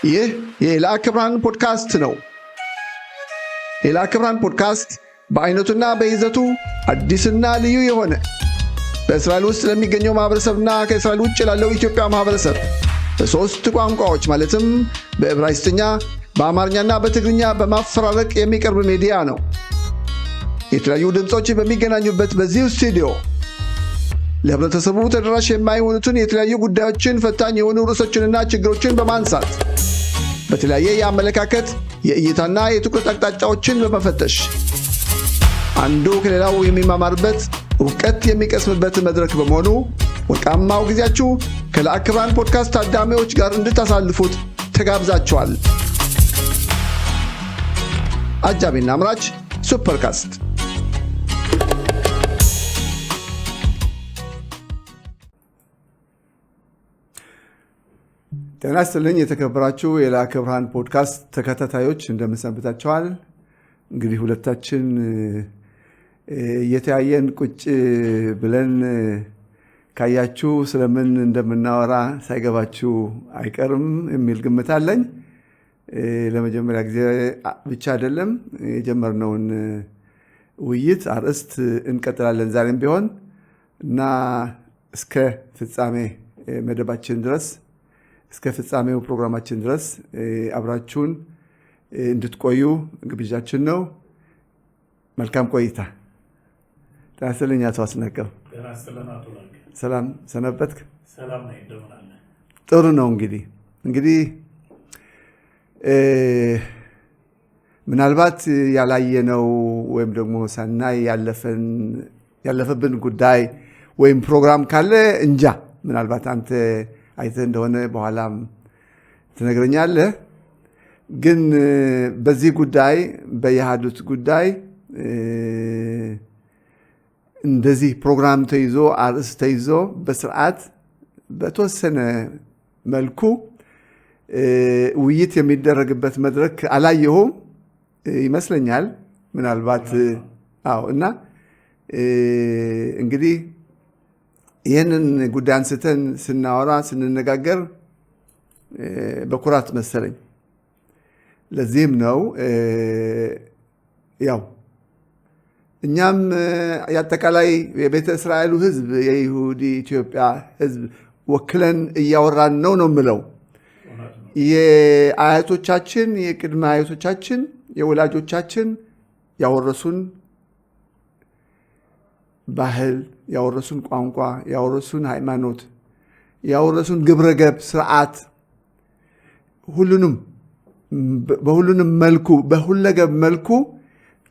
ይህ የላከ ብርሃን ፖድካስት ነው። የላከ ብርሃን ፖድካስት በአይነቱና በይዘቱ አዲስና ልዩ የሆነ በእስራኤል ውስጥ ለሚገኘው ማህበረሰብና ከእስራኤል ውጭ ላለው ኢትዮጵያ ማህበረሰብ በሶስት ቋንቋዎች ማለትም በዕብራይስጥኛ፣ በአማርኛና በትግርኛ በማፈራረቅ የሚቀርብ ሚዲያ ነው። የተለያዩ ድምጾች በሚገናኙበት በዚህ ስቱዲዮ ለህብረተሰቡ ተደራሽ የማይሆኑትን የተለያዩ ጉዳዮችን፣ ፈታኝ የሆኑ ርዕሶችንና ችግሮችን በማንሳት በተለያየ የአመለካከት የእይታና የትኩረት አቅጣጫዎችን በመፈተሽ አንዱ ከሌላው የሚማማርበት እውቀት የሚቀስምበት መድረክ በመሆኑ ወርቃማው ጊዜያችሁ ከላከ ብርሃን ፖድካስት ታዳሚዎች ጋር እንድታሳልፉት ተጋብዛችኋል። አጃቢና አምራች ሱፐርካስት። ጤና ይስጥልኝ የተከበራችሁ የላከ ብርሃን ፖድካስት ተከታታዮች እንደምን ሰንብታችኋል? እንግዲህ ሁለታችን እየተያየን ቁጭ ብለን ካያችሁ ስለምን እንደምናወራ ሳይገባችሁ አይቀርም የሚል ግምት አለኝ። ለመጀመሪያ ጊዜ ብቻ አይደለም የጀመርነውን ውይይት አርዕስት እንቀጥላለን ዛሬም ቢሆን እና እስከ ፍጻሜ መደባችን ድረስ እስከ ፍጻሜው ፕሮግራማችን ድረስ አብራችሁን እንድትቆዩ ግብዣችን ነው። መልካም ቆይታ። ታስለኛ ተዋስነቀው ሰላም ሰነበትክ? ሰላም ነኝ። እንደምን አለ? ጥሩ ነው። እንግዲህ ምናልባት ያላየነው ወይም ደግሞ ሳናይ ያለፈብን ጉዳይ ወይም ፕሮግራም ካለ እንጃ፣ ምናልባት አንተ አይተህ እንደሆነ በኋላም ትነግረኛለህ። ግን በዚህ ጉዳይ በየሃዱት ጉዳይ እንደዚህ ፕሮግራም ተይዞ አርዕስት ተይዞ በስርዓት በተወሰነ መልኩ ውይይት የሚደረግበት መድረክ አላየሁም ይመስለኛል። ምናልባት እና እንግዲህ ይህንን ጉዳይ አንስተን ስናወራ ስንነጋገር በኩራት መሰለኝ። ለዚህም ነው ያው እኛም የአጠቃላይ የቤተ እስራኤሉ ህዝብ የይሁዲ ኢትዮጵያ ህዝብ ወክለን እያወራን ነው የምለው። የአያቶቻችን የቅድመ አያቶቻችን የወላጆቻችን ያወረሱን ባህል፣ ያወረሱን ቋንቋ፣ ያወረሱን ሃይማኖት፣ ያወረሱን ግብረገብ ስርዓት በሁሉንም መልኩ በሁለገብ መልኩ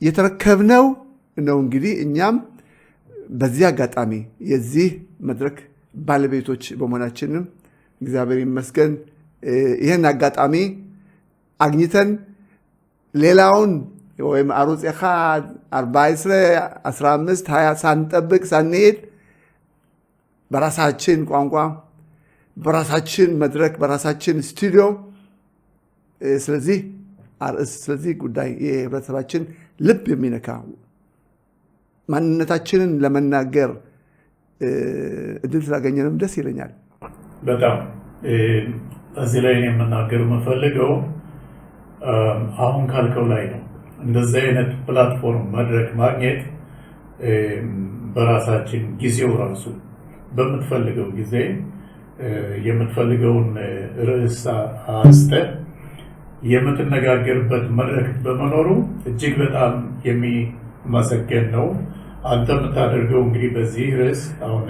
የተረከብነው ነው። እንግዲህ እኛም በዚህ አጋጣሚ የዚህ መድረክ ባለቤቶች በመሆናችንም እግዚአብሔር ይመስገን ይህን አጋጣሚ አግኝተን ሌላውን ወይም አሩጽ 1 14 15 20 ሳንጠብቅ ሳንሄድ በራሳችን ቋንቋ በራሳችን መድረክ በራሳችን ስቱዲዮ ስለዚህ አርዕስት ስለዚህ ጉዳይ የህብረተሰባችን ልብ የሚነካ ማንነታችንን ለመናገር እድል ስላገኘንም ደስ ይለኛል በጣም። እዚህ ላይ የምናገር የምፈልገው አሁን ካልከው ላይ ነው። እንደዚህ አይነት ፕላትፎርም መድረክ ማግኘት በራሳችን ጊዜው ራሱ በምትፈልገው ጊዜ የምትፈልገውን ርዕስ አንስተህ የምትነጋገርበት መድረክ በመኖሩ እጅግ በጣም የሚመሰገን ነው። አንተ የምታደርገው እንግዲህ በዚህ ርዕስ አሁን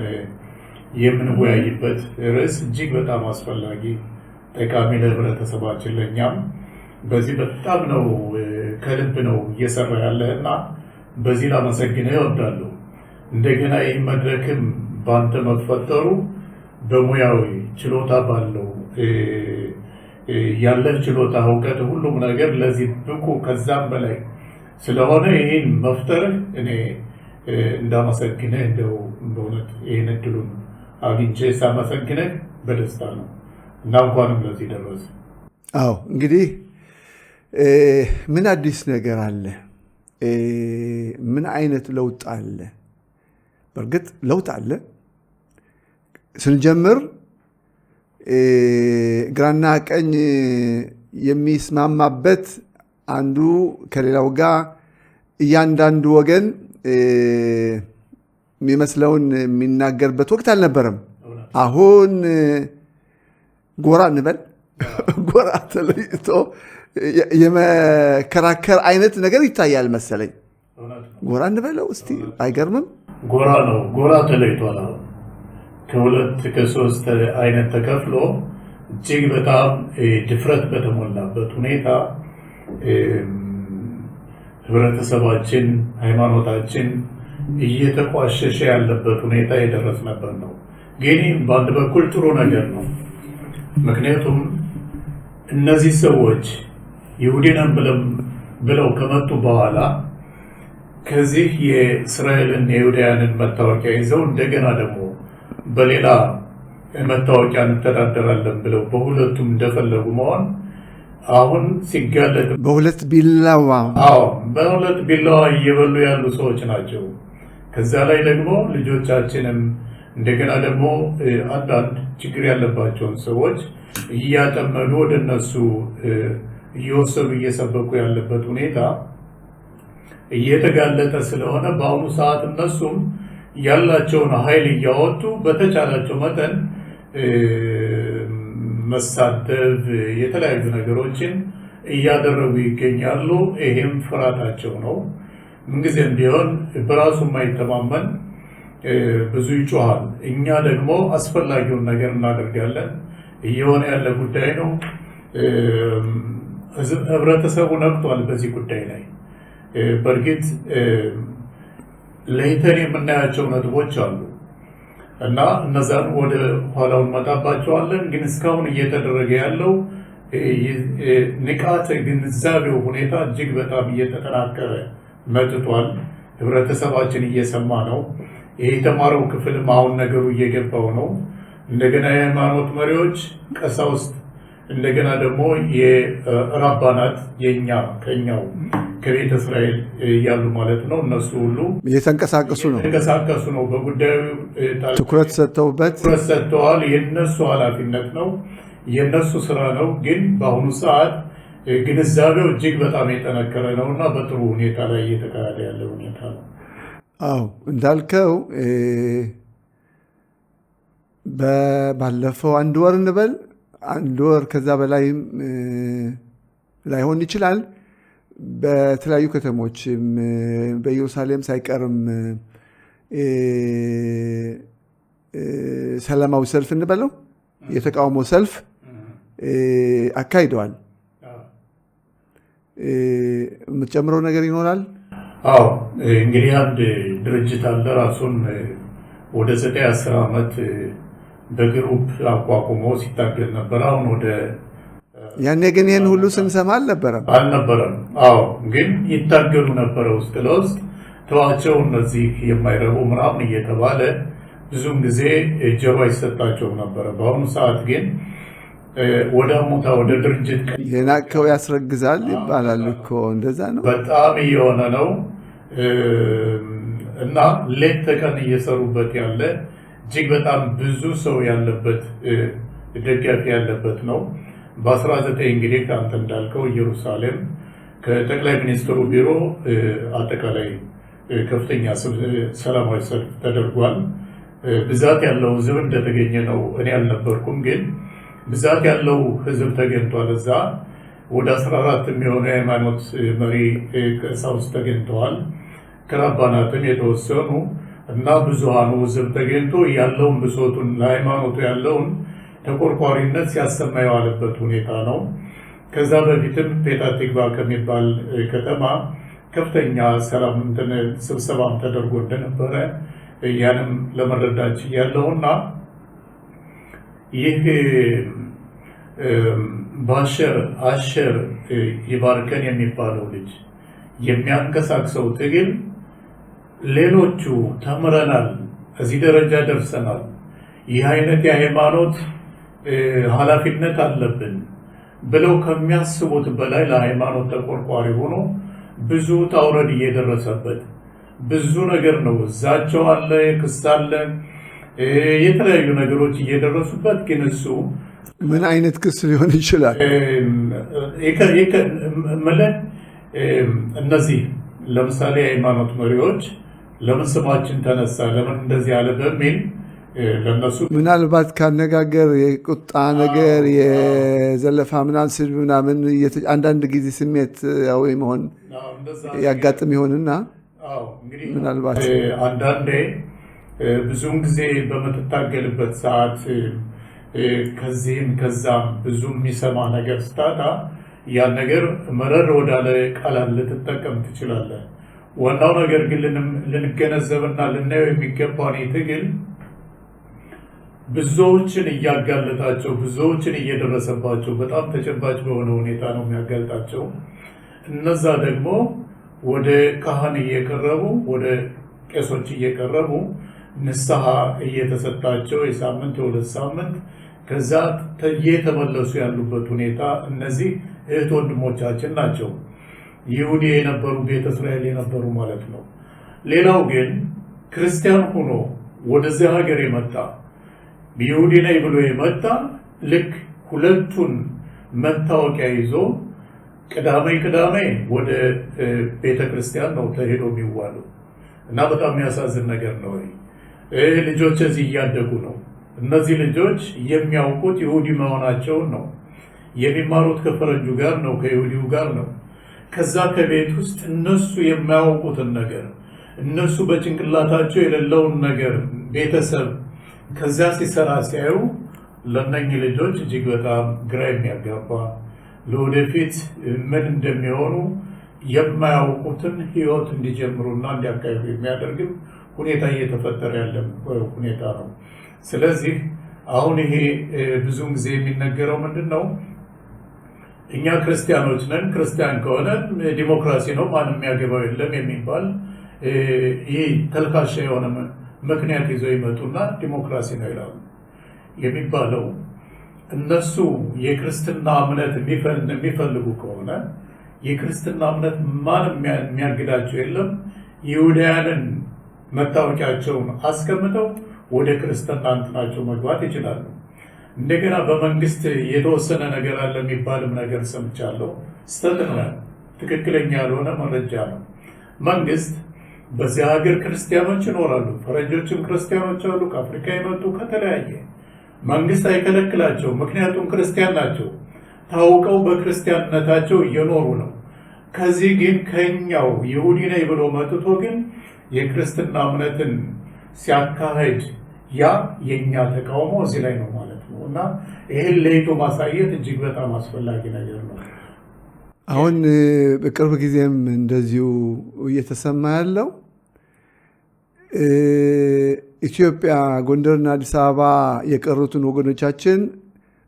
የምንወያይበት ርዕስ እጅግ በጣም አስፈላጊ ጠቃሚ ለህብረተሰባችን ለእኛም በዚህ በጣም ነው ከልብ ነው እየሰራ ያለህና በዚህ ላመሰግንህ እወዳለሁ። እንደገና ይህ መድረክም በአንተ መፈጠሩ በሙያዊ ችሎታ ባለው ያለህ ችሎታ እውቀት ሁሉም ነገር ለዚህ ብቁ ከዛም በላይ ስለሆነ ይህን መፍጠርህ እኔ እንዳመሰግንህ እንደው በእውነት ይህን እድሉን አግኝቼ ሳመሰግንህ በደስታ ነው እና እንኳንም ለዚህ ደረሰ። አዎ እንግዲህ ምን አዲስ ነገር አለ? ምን አይነት ለውጥ አለ? በእርግጥ ለውጥ አለ። ስንጀምር ግራና ቀኝ የሚስማማበት አንዱ ከሌላው ጋር እያንዳንዱ ወገን የሚመስለውን የሚናገርበት ወቅት አልነበረም። አሁን ጎራ እንበል ጎራ ተለይቶ የመከራከር አይነት ነገር ይታያል መሰለኝ። ጎራ እንበለው እስቲ አይገርምም? ጎራ ነው፣ ጎራ ተለይቷል። ከሁለት ከሶስት አይነት ተከፍሎ እጅግ በጣም ድፍረት በተሞላበት ሁኔታ ህብረተሰባችን፣ ሃይማኖታችን እየተቋሸሸ ያለበት ሁኔታ የደረስነበት ነው። ግን በአንድ በኩል ጥሩ ነገር ነው። ምክንያቱም እነዚህ ሰዎች ይሁዲ ነን ብለው ከመጡ በኋላ ከዚህ የእስራኤልን የይሁዳውያንን መታወቂያ ይዘው እንደገና ደግሞ በሌላ መታወቂያ እንተዳደራለን ብለው በሁለቱም እንደፈለጉ መሆን አሁን ሲጋለጥ በሁለት ቢላዋ በሁለት ቢላዋ እየበሉ ያሉ ሰዎች ናቸው። ከዛ ላይ ደግሞ ልጆቻችንም እንደገና ደግሞ አንዳንድ ችግር ያለባቸውን ሰዎች እያጠመዱ ወደ እነሱ እየወሰዱ እየሰበኩ ያለበት ሁኔታ እየተጋለጠ ስለሆነ በአሁኑ ሰዓት እነሱም ያላቸውን ኃይል እያወጡ በተቻላቸው መጠን መሳደብ፣ የተለያዩ ነገሮችን እያደረጉ ይገኛሉ። ይሄም ፍርሃታቸው ነው። ምንጊዜም ቢሆን በራሱ የማይተማመን ብዙ ይጮሃል። እኛ ደግሞ አስፈላጊውን ነገር እናደርጋለን። እየሆነ ያለ ጉዳይ ነው። ህብረተሰቡ ነቅቷል በዚህ ጉዳይ ላይ። በእርግጥ ለይተን የምናያቸው ነጥቦች አሉ እና እነዛን ወደ ኋላው እንመጣባቸዋለን። ግን እስካሁን እየተደረገ ያለው ንቃተ ግንዛቤው ሁኔታ እጅግ በጣም እየተጠናከረ መጥቷል። ህብረተሰባችን እየሰማ ነው። ይሄ የተማረው ክፍልም አሁን ነገሩ እየገባው ነው። እንደገና የሃይማኖት መሪዎች፣ ቀሳውስት፣ እንደገና ደግሞ የራባናት ከኛው ከቤተ እስራኤል ያሉ ማለት ነው። እነሱ ሁሉ እየተንቀሳቀሱ ነው። በጉዳዩ ትኩረት ሰጥተዋል። የነሱ ኃላፊነት ነው፣ የነሱ ስራ ነው። ግን በአሁኑ ሰዓት ግንዛቤው እጅግ በጣም የጠነከረ ነው እና በጥሩ ሁኔታ ላይ እየተካሄደ ያለ ሁኔታ ነው። አዎ እንዳልከው ባለፈው አንድ ወር እንበል አንድ ወር ከዛ በላይም ላይሆን ይችላል። በተለያዩ ከተሞችም በኢየሩሳሌም ሳይቀርም ሰላማዊ ሰልፍ እንበለው የተቃውሞ ሰልፍ አካሂደዋል። የምትጨምረው ነገር ይኖራል? አዎ እንግዲህ አንድ ድርጅት አለ ራሱን ወደ 9-10 ዓመት በግሩፕ አቋቁሞ ሲታገል ነበር። አሁን ወደ ያኔ ግን ይህን ሁሉ ስንሰማ አልነበረም። አዎ ግን ይታገሉ ነበረ ውስጥ ለውስጥ ተዋቸው እነዚህ የማይረቡ ምናምን እየተባለ ብዙም ጊዜ ጀባ ይሰጣቸው ነበረ። በአሁኑ ሰዓት ግን ወደ አሞታ ወደ ድርጅት የናቀው ያስረግዛል ይባላል እኮ እንደዛ ነው። በጣም እየሆነ ነው እና ሌት ተቀን እየሰሩበት ያለ እጅግ በጣም ብዙ ሰው ያለበት ደጋፊ ያለበት ነው። በ19 እንግዲህ ከአንተ እንዳልከው ኢየሩሳሌም ከጠቅላይ ሚኒስትሩ ቢሮ አጠቃላይ ከፍተኛ ሰላማዊ ሰልፍ ተደርጓል። ብዛት ያለው ህዝብ እንደተገኘ ነው። እኔ አልነበርኩም፣ ግን ብዛት ያለው ህዝብ ተገኝቷል። እዛ ወደ 14 የሚሆኑ የሃይማኖት መሪ ቀሳውስት ተገኝተዋል። ከራባናትም የተወሰኑ እና ብዙሃኑ ህዝብ ተገኝቶ ያለውን ብሶቱን ለሃይማኖቱ ያለውን ተቆርቋሪነት ሲያሰማ የዋለበት ሁኔታ ነው። ከዛ በፊትም ፔታህ ቲክቫ ከሚባል ከተማ ከፍተኛ ሰላም ስብሰባም ተደርጎ እንደነበረ ያንም ለመረዳት ያለውና ይህ አሸር ይባርከን የሚባለው ልጅ የሚያንቀሳቅሰው ትግል ሌሎቹ ተምረናል፣ እዚህ ደረጃ ደርሰናል፣ ይህ አይነት የሃይማኖት ኃላፊነት አለብን ብለው ከሚያስቡት በላይ ለሃይማኖት ተቆርቋሪ ሆኖ ብዙ ታውረድ እየደረሰበት ብዙ ነገር ነው። እዛቸው አለ፣ ክስ አለ፣ የተለያዩ ነገሮች እየደረሱበት ግን እሱ ምን አይነት ክስ ሊሆን ይችላል? እነዚህ ለምሳሌ የሃይማኖት መሪዎች ለምን ስማችን ተነሳ፣ ለምን እንደዚህ አለ በሚል ለነሱ ምናልባት ካነጋገር የቁጣ ነገር የዘለፋ ምናምን ስድብ ምናምን አንዳንድ ጊዜ ስሜት ያው መሆን ያጋጥም ይሆንና ምናልባት አንዳንዴ ብዙውን ጊዜ በምትታገልበት ሰዓት ከዚህም ከዛም ብዙ የሚሰማ ነገር ስታጣ ያን ነገር መረር ወዳለ ቃላት ልትጠቀም ትችላለህ። ዋናው ነገር ግን ልንገነዘብና ልናየው የሚገባን ትግል ብዙዎችን እያጋለጣቸው ብዙዎችን እየደረሰባቸው በጣም ተጨባጭ በሆነ ሁኔታ ነው የሚያጋልጣቸው። እነዛ ደግሞ ወደ ካህን እየቀረቡ ወደ ቄሶች እየቀረቡ ንስሐ እየተሰጣቸው የሳምንት የሁለት ሳምንት ከዛ እየተመለሱ ያሉበት ሁኔታ እነዚህ እህት ወንድሞቻችን ናቸው። ይሁዲ የነበሩ ቤተ እስራኤል የነበሩ ማለት ነው። ሌላው ግን ክርስቲያን ሆኖ ወደዚያ ሀገር የመጣ ይሁዲ ነኝ ብሎ የመጣ ልክ ሁለቱን መታወቂያ ይዞ ቅዳሜ ወደ ቤተ ክርስቲያን ነው ተሄዶ የሚዋሉ እና በጣም የሚያሳዝን ነገር ነው። ልጆች እዚህ እያደጉ ነው። እነዚህ ልጆች የሚያውቁት ይሁዲ መሆናቸውን ነው። የሚማሩት ከፈረንጁ ጋር ነው፣ ከይሁዲው ጋር ነው። ከዛ ከቤት ውስጥ እነሱ የማያውቁትን ነገር እነሱ በጭንቅላታቸው የሌለውን ነገር ቤተሰብ ከዚያ ሲሰራ ሲያዩ ለእነኚህ ልጆች እጅግ በጣም ግራ የሚያጋባ ለወደፊት ምን እንደሚሆኑ የማያውቁትን ሕይወት እንዲጀምሩና እንዲያካሂዱ የሚያደርግም ሁኔታ እየተፈጠረ ያለ ሁኔታ ነው። ስለዚህ አሁን ይሄ ብዙውን ጊዜ የሚነገረው ምንድን ነው? እኛ ክርስቲያኖች ነን፣ ክርስቲያን ከሆነ ዲሞክራሲ ነው፣ ማንም የሚያገባው የለም የሚባል ይህ ተልካሻ የሆነ ምክንያት ይዘው ይመጡና ዲሞክራሲ ነው ይላሉ የሚባለው። እነሱ የክርስትና እምነት የሚፈልጉ ከሆነ የክርስትና እምነት ማንም የሚያግዳቸው የለም። ይሁዳውያንን መታወቂያቸውን አስቀምጠው ወደ ክርስትና እንትናቸው መግባት ይችላሉ። እንደገና በመንግስት የተወሰነ ነገር አለ የሚባልም ነገር ሰምቻለሁ። ስተት ነው፣ ትክክለኛ ያልሆነ መረጃ ነው። መንግስት በዚህ ሀገር ክርስቲያኖች ይኖራሉ፣ ፈረንጆችም ክርስቲያኖች አሉ፣ ከአፍሪካ የመጡ ከተለያየ መንግስት አይከለክላቸው፣ ምክንያቱም ክርስቲያን ናቸው። ታውቀው በክርስቲያንነታቸው እየኖሩ ነው። ከዚህ ግን ከኛው ይሁዲ ነኝ ብሎ መጥቶ ግን የክርስትና እምነትን ሲያካሄድ ያ የኛ ተቃውሞ እዚህ ላይ ነው ማለት ነው። እና ይህን ለይቶ ማሳየት እጅግ በጣም አስፈላጊ ነገር ነው። አሁን በቅርብ ጊዜም እንደዚሁ እየተሰማ ያለው ኢትዮጵያ ጎንደርና አዲስ አበባ የቀሩትን ወገኖቻችን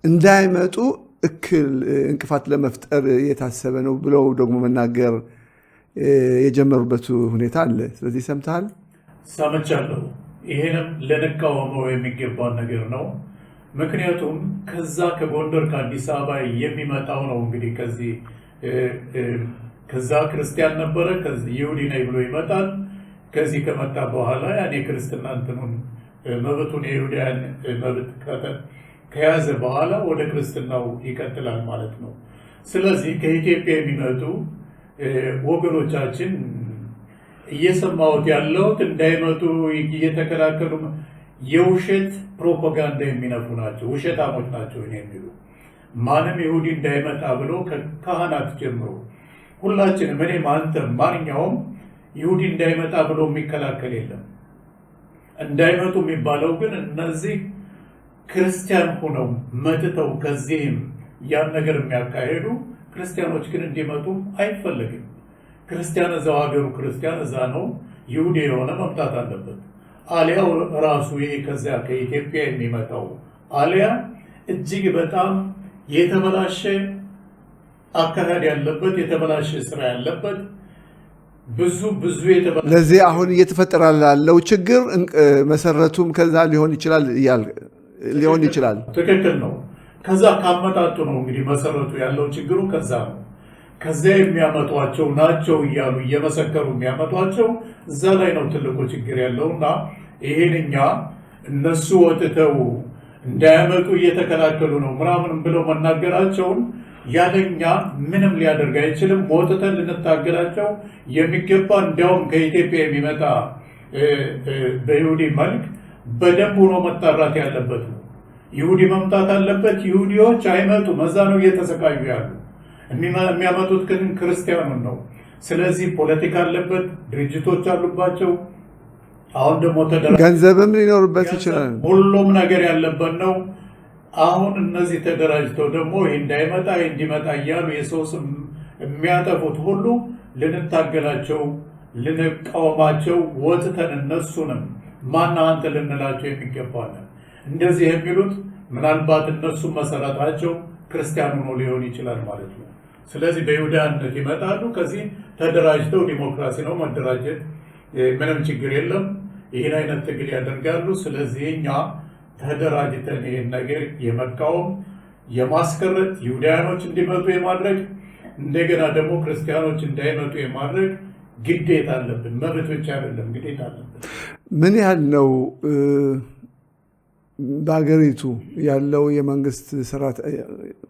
እንዳይመጡ እንቅፋት ለመፍጠር የታሰበ ነው ብለው ደግሞ መናገር የጀመሩበት ሁኔታ አለ። ስለዚህ ሰምተሃል? ሰምቻለሁ። ይሄንም ልንቃወመው የሚገባን ነገር ነው። ምክንያቱም ከዛ ከጎንደር ከአዲስ አበባ የሚመጣው ነው እንግዲህ ከዛ ክርስቲያን ነበረ፣ ይሁዲ ነኝ ብሎ ይመጣል። ከዚህ ከመጣ በኋላ ያኔ ክርስትና እንትኑን መብቱን የይሁዳውያን መብት ከያዘ በኋላ ወደ ክርስትናው ይቀጥላል ማለት ነው። ስለዚህ ከኢትዮጵያ የሚመጡ ወገኖቻችን እየሰማሁት ያለሁት እንዳይመጡ እየተከላከሉ የውሸት ፕሮፓጋንዳ የሚነፉ ናቸው፣ ውሸታሞች ናቸው የሚሉ ማንም ይሁዲ እንዳይመጣ ብሎ ከካህናት ጀምሮ ሁላችንም እኔም አንተም ማንኛውም ይሁዲ እንዳይመጣ ብሎ የሚከላከል የለም። እንዳይመጡ የሚባለው ግን እነዚህ ክርስቲያን ሆነው መጥተው ከዚህም ያን ነገር የሚያካሄዱ ክርስቲያኖች ግን እንዲመጡ አይፈለግም። ክርስቲያን እዛው ሀገሩ ክርስቲያን እዛ ነው፣ ይሁዲ የሆነ መምጣት አለበት። አሊያው ራሱ ይሄ ከዚያ ከኢትዮጵያ የሚመጣው አሊያ እጅግ በጣም የተበላሸ አካሄድ ያለበት የተበላሸ ስራ ያለበት ብዙ ለዚህ አሁን እየተፈጠረ ያለው ችግር መሰረቱም ከዛ ሊሆን ይችላል። ትክክል ነው። ከዛ ካመጣጡ ነው እንግዲህ መሰረቱ ያለው ችግሩ ከዛ ነው። ከዚያ የሚያመጧቸው ናቸው እያሉ እየመሰከሩ የሚያመጧቸው እዛ ላይ ነው ትልቁ ችግር ያለውና ይሄን እኛ እነሱ ወጥተው እንዳያመጡ እየተከላከሉ ነው ምናምን ብለው መናገራቸውን ያለኛ ምንም ሊያደርግ አይችልም። ሞተን ልንታገላቸው የሚገባ እንዲያውም ከኢትዮጵያ የሚመጣ በይሁዲ መልክ በደንብ ሆኖ መጣራት ያለበት ነው። ይሁዲ መምጣት አለበት። ይሁዲዎች አይመጡም። እዛ ነው እየተሰቃዩ ያሉ። የሚያመጡት ግን ክርስቲያኑን ነው። ስለዚህ ፖለቲካ አለበት፣ ድርጅቶች አሉባቸው። አሁን ደግሞ ገንዘብም ሊኖርበት ይችላል። ሁሉም ነገር ያለበት ነው። አሁን እነዚህ ተደራጅተው ደግሞ ይህ እንዳይመጣ ይህ እንዲመጣ እያሉ የሰው ስም የሚያጠፉት ሁሉ ልንታገላቸው፣ ልንቃወማቸው ወጥተን እነሱንም ማን አንተ ልንላቸው የሚገባለን። እንደዚህ የሚሉት ምናልባት እነሱ መሰረታቸው ክርስቲያኑ ነው ሊሆን ይችላል ማለት ነው። ስለዚህ በይሁዳነት ይመጣሉ። ከዚህ ተደራጅተው ዲሞክራሲ ነው መደራጀት፣ ምንም ችግር የለም። ይህን አይነት ትግል ያደርጋሉ። ስለዚህ እኛ ተደራጅተን ይህን ነገር የመቃወም የማስቀረት ይሁዳያኖች እንዲመጡ የማድረግ እንደገና ደግሞ ክርስቲያኖች እንዳይመጡ የማድረግ ግዴታ አለብን። መብት ብቻ አይደለም፣ ግዴታ አለብን። ምን ያህል ነው በሀገሪቱ ያለው የመንግስት ስርዓት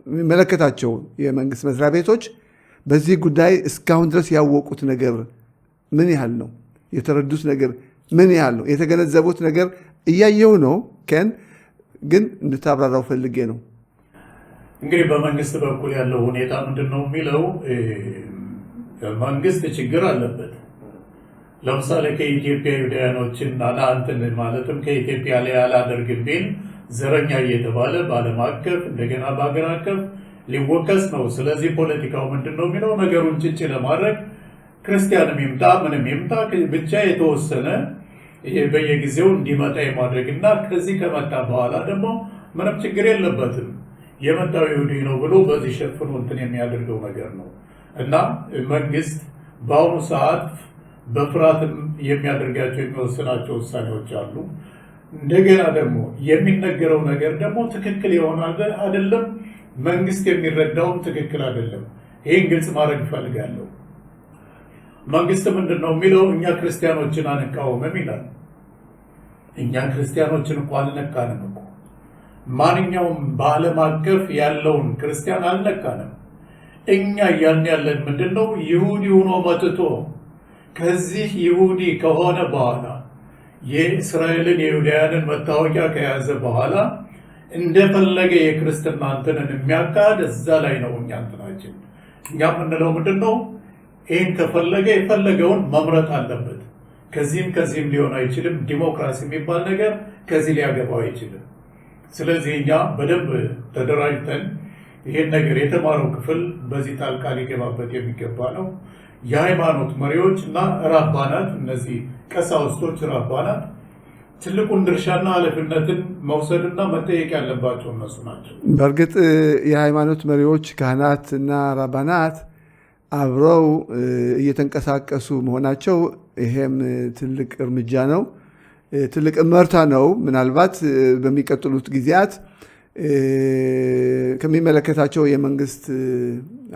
የሚመለከታቸው የመንግስት መስሪያ ቤቶች በዚህ ጉዳይ እስካሁን ድረስ ያወቁት ነገር ምን ያህል ነው? የተረዱት ነገር ምን ያህል ነው? የተገነዘቡት ነገር እያየው ነው። ግን እንድታብራራው ፈልጌ ነው። እንግዲህ በመንግስት በኩል ያለው ሁኔታ ምንድን ነው የሚለው መንግስት ችግር አለበት። ለምሳሌ ከኢትዮጵያ ይሁዳያኖችን አንትን ማለትም ከኢትዮጵያ ላይ አላደርግም ቢል ዘረኛ እየተባለ በዓለም አቀፍ እንደገና በሀገር አቀፍ ሊወቀስ ነው። ስለዚህ ፖለቲካው ምንድን ነው የሚለው ነገሩን ጭጭ ለማድረግ ክርስቲያንም ይምጣ ምንም ይምጣ ብቻ የተወሰነ በየጊዜው እንዲመጣ የማድረግና ከዚህ ከመጣ በኋላ ደግሞ ምንም ችግር የለበትም የመጣው ይሁዲ ነው ብሎ በዚህ ሸፍኖ እንትን የሚያደርገው ነገር ነው እና መንግስት በአሁኑ ሰዓት በፍርሃትም የሚያደርጋቸው የሚወስናቸው ውሳኔዎች አሉ። እንደገና ደግሞ የሚነገረው ነገር ደግሞ ትክክል ይሆናል አይደለም፣ መንግስት የሚረዳውም ትክክል አይደለም። ይህን ግልጽ ማድረግ እፈልጋለሁ። መንግስት ምንድን ነው የሚለው እኛ ክርስቲያኖችን አንቃወምም ይላል። እኛ ክርስቲያኖችን እኮ አልነካንም እኮ ማንኛውም በዓለም አቀፍ ያለውን ክርስቲያን አልነካንም። እኛ እያልን ያለን ምንድን ነው ይሁዲ ሆኖ መጥቶ ከዚህ ይሁዲ ከሆነ በኋላ የእስራኤልን የይሁዳያንን መታወቂያ ከያዘ በኋላ እንደፈለገ የክርስትና እንትንን የሚያካሂድ እዛ ላይ ነው እኛ እንትናችን። እኛ የምንለው ምንድን ነው ይህን ከፈለገ የፈለገውን መምረጥ አለበት። ከዚህም ሊሆን አይችልም። ዲሞክራሲ የሚባል ነገር ከዚህ ሊያገባው አይችልም። ስለዚህ እኛ በደንብ ተደራጅተን ይህን ነገር የተማረው ክፍል በዚህ ጣልቃ ሊገባበት የሚገባ ነው። የሃይማኖት መሪዎች እና ራባናት፣ እነዚህ ቀሳውስቶች ራባናት ትልቁን ድርሻና ኃላፊነትን መውሰድና መጠየቅ ያለባቸው እነሱ ናቸው። በእርግጥ የሃይማኖት መሪዎች ካህናት እና ራባናት አብረው እየተንቀሳቀሱ መሆናቸው ይሄም ትልቅ እርምጃ ነው፣ ትልቅ እመርታ ነው። ምናልባት በሚቀጥሉት ጊዜያት ከሚመለከታቸው የመንግስት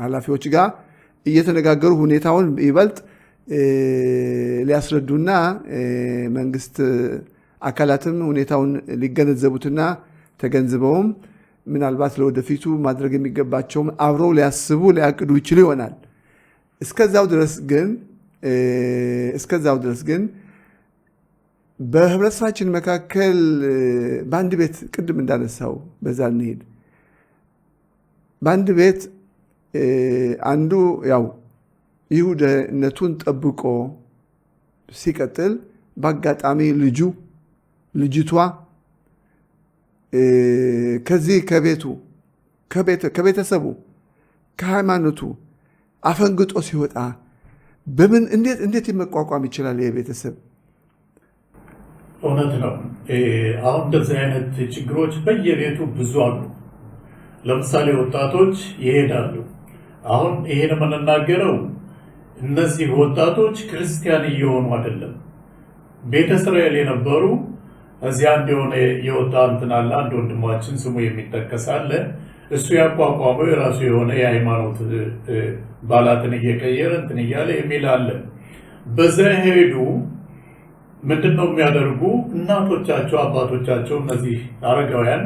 ኃላፊዎች ጋር እየተነጋገሩ ሁኔታውን ይበልጥ ሊያስረዱና መንግስት አካላትም ሁኔታውን ሊገነዘቡትና ተገንዝበውም ምናልባት ለወደፊቱ ማድረግ የሚገባቸውም አብረው ሊያስቡ ሊያቅዱ ይችሉ ይሆናል። እስከዛው ድረስ ግን በህብረተሰባችን መካከል በአንድ ቤት ቅድም እንዳነሳው በዛ እንሄድ በአንድ ቤት አንዱ ያው ይሁዳነቱን ጠብቆ ሲቀጥል በአጋጣሚ ልጅቷ ከዚህ ከቤተሰቡ ከሃይማኖቱ አፈንግጦ ሲወጣ በምን እንዴት መቋቋም ይችላል? የቤተሰብ እውነት ነው። አሁን እንደዚህ አይነት ችግሮች በየቤቱ ብዙ አሉ። ለምሳሌ ወጣቶች ይሄዳሉ። አሁን ይሄን የምንናገረው እነዚህ ወጣቶች ክርስቲያን እየሆኑ አይደለም። ቤተ እስራኤል የነበሩ እዚያ አንድ የሆነ የወጣ እንትን አለ። አንድ ወንድማችን ስሙ የሚጠቀስ አለ። እሱ ያቋቋመው የራሱ የሆነ የሃይማኖት ባላትን እየቀየረ እንትን እያለ የሚል አለ። በዛ ሄዱ። ምንድን ነው የሚያደርጉ? እናቶቻቸው አባቶቻቸው እነዚህ አረጋውያን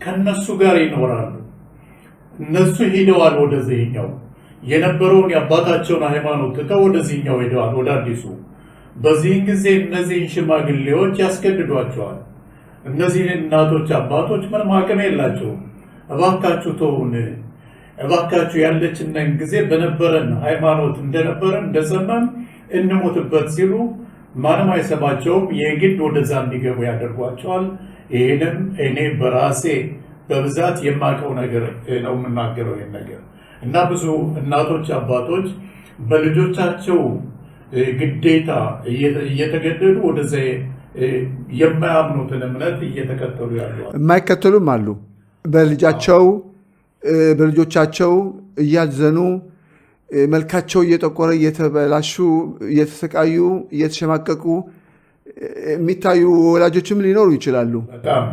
ከነሱ ጋር ይኖራሉ። እነሱ ሄደዋል ወደዚህኛው የነበረውን የአባታቸውን ሃይማኖት ትተው ወደዚህኛው ሄደዋል ወደ አዲሱ። በዚህን ጊዜ እነዚህን ሽማግሌዎች ያስገድዷቸዋል። እነዚህን እናቶች አባቶች ምንም አቅም የላቸውም። እባካችሁ ተውን፣ እባካችሁ ያለችንን ጊዜ በነበረን ሃይማኖት እንደነበረን እንደዘመን እንሞትበት ሲሉ ማንም አይሰማቸውም። የግድ ወደዛ እንዲገቡ ያደርጓቸዋል። ይህንም እኔ በራሴ በብዛት የማውቀው ነገር ነው የምናገረው ይህን ነገር እና ብዙ እናቶች አባቶች በልጆቻቸው ግዴታ እየተገደዱ ወደዛ የማያምኑትን እምነት እየተከተሉ ያሉ የማይከተሉም አሉ። በልጆቻቸው እያዘኑ መልካቸው እየጠቆረ እየተበላሹ እየተሰቃዩ እየተሸማቀቁ የሚታዩ ወላጆችም ሊኖሩ ይችላሉ። በጣም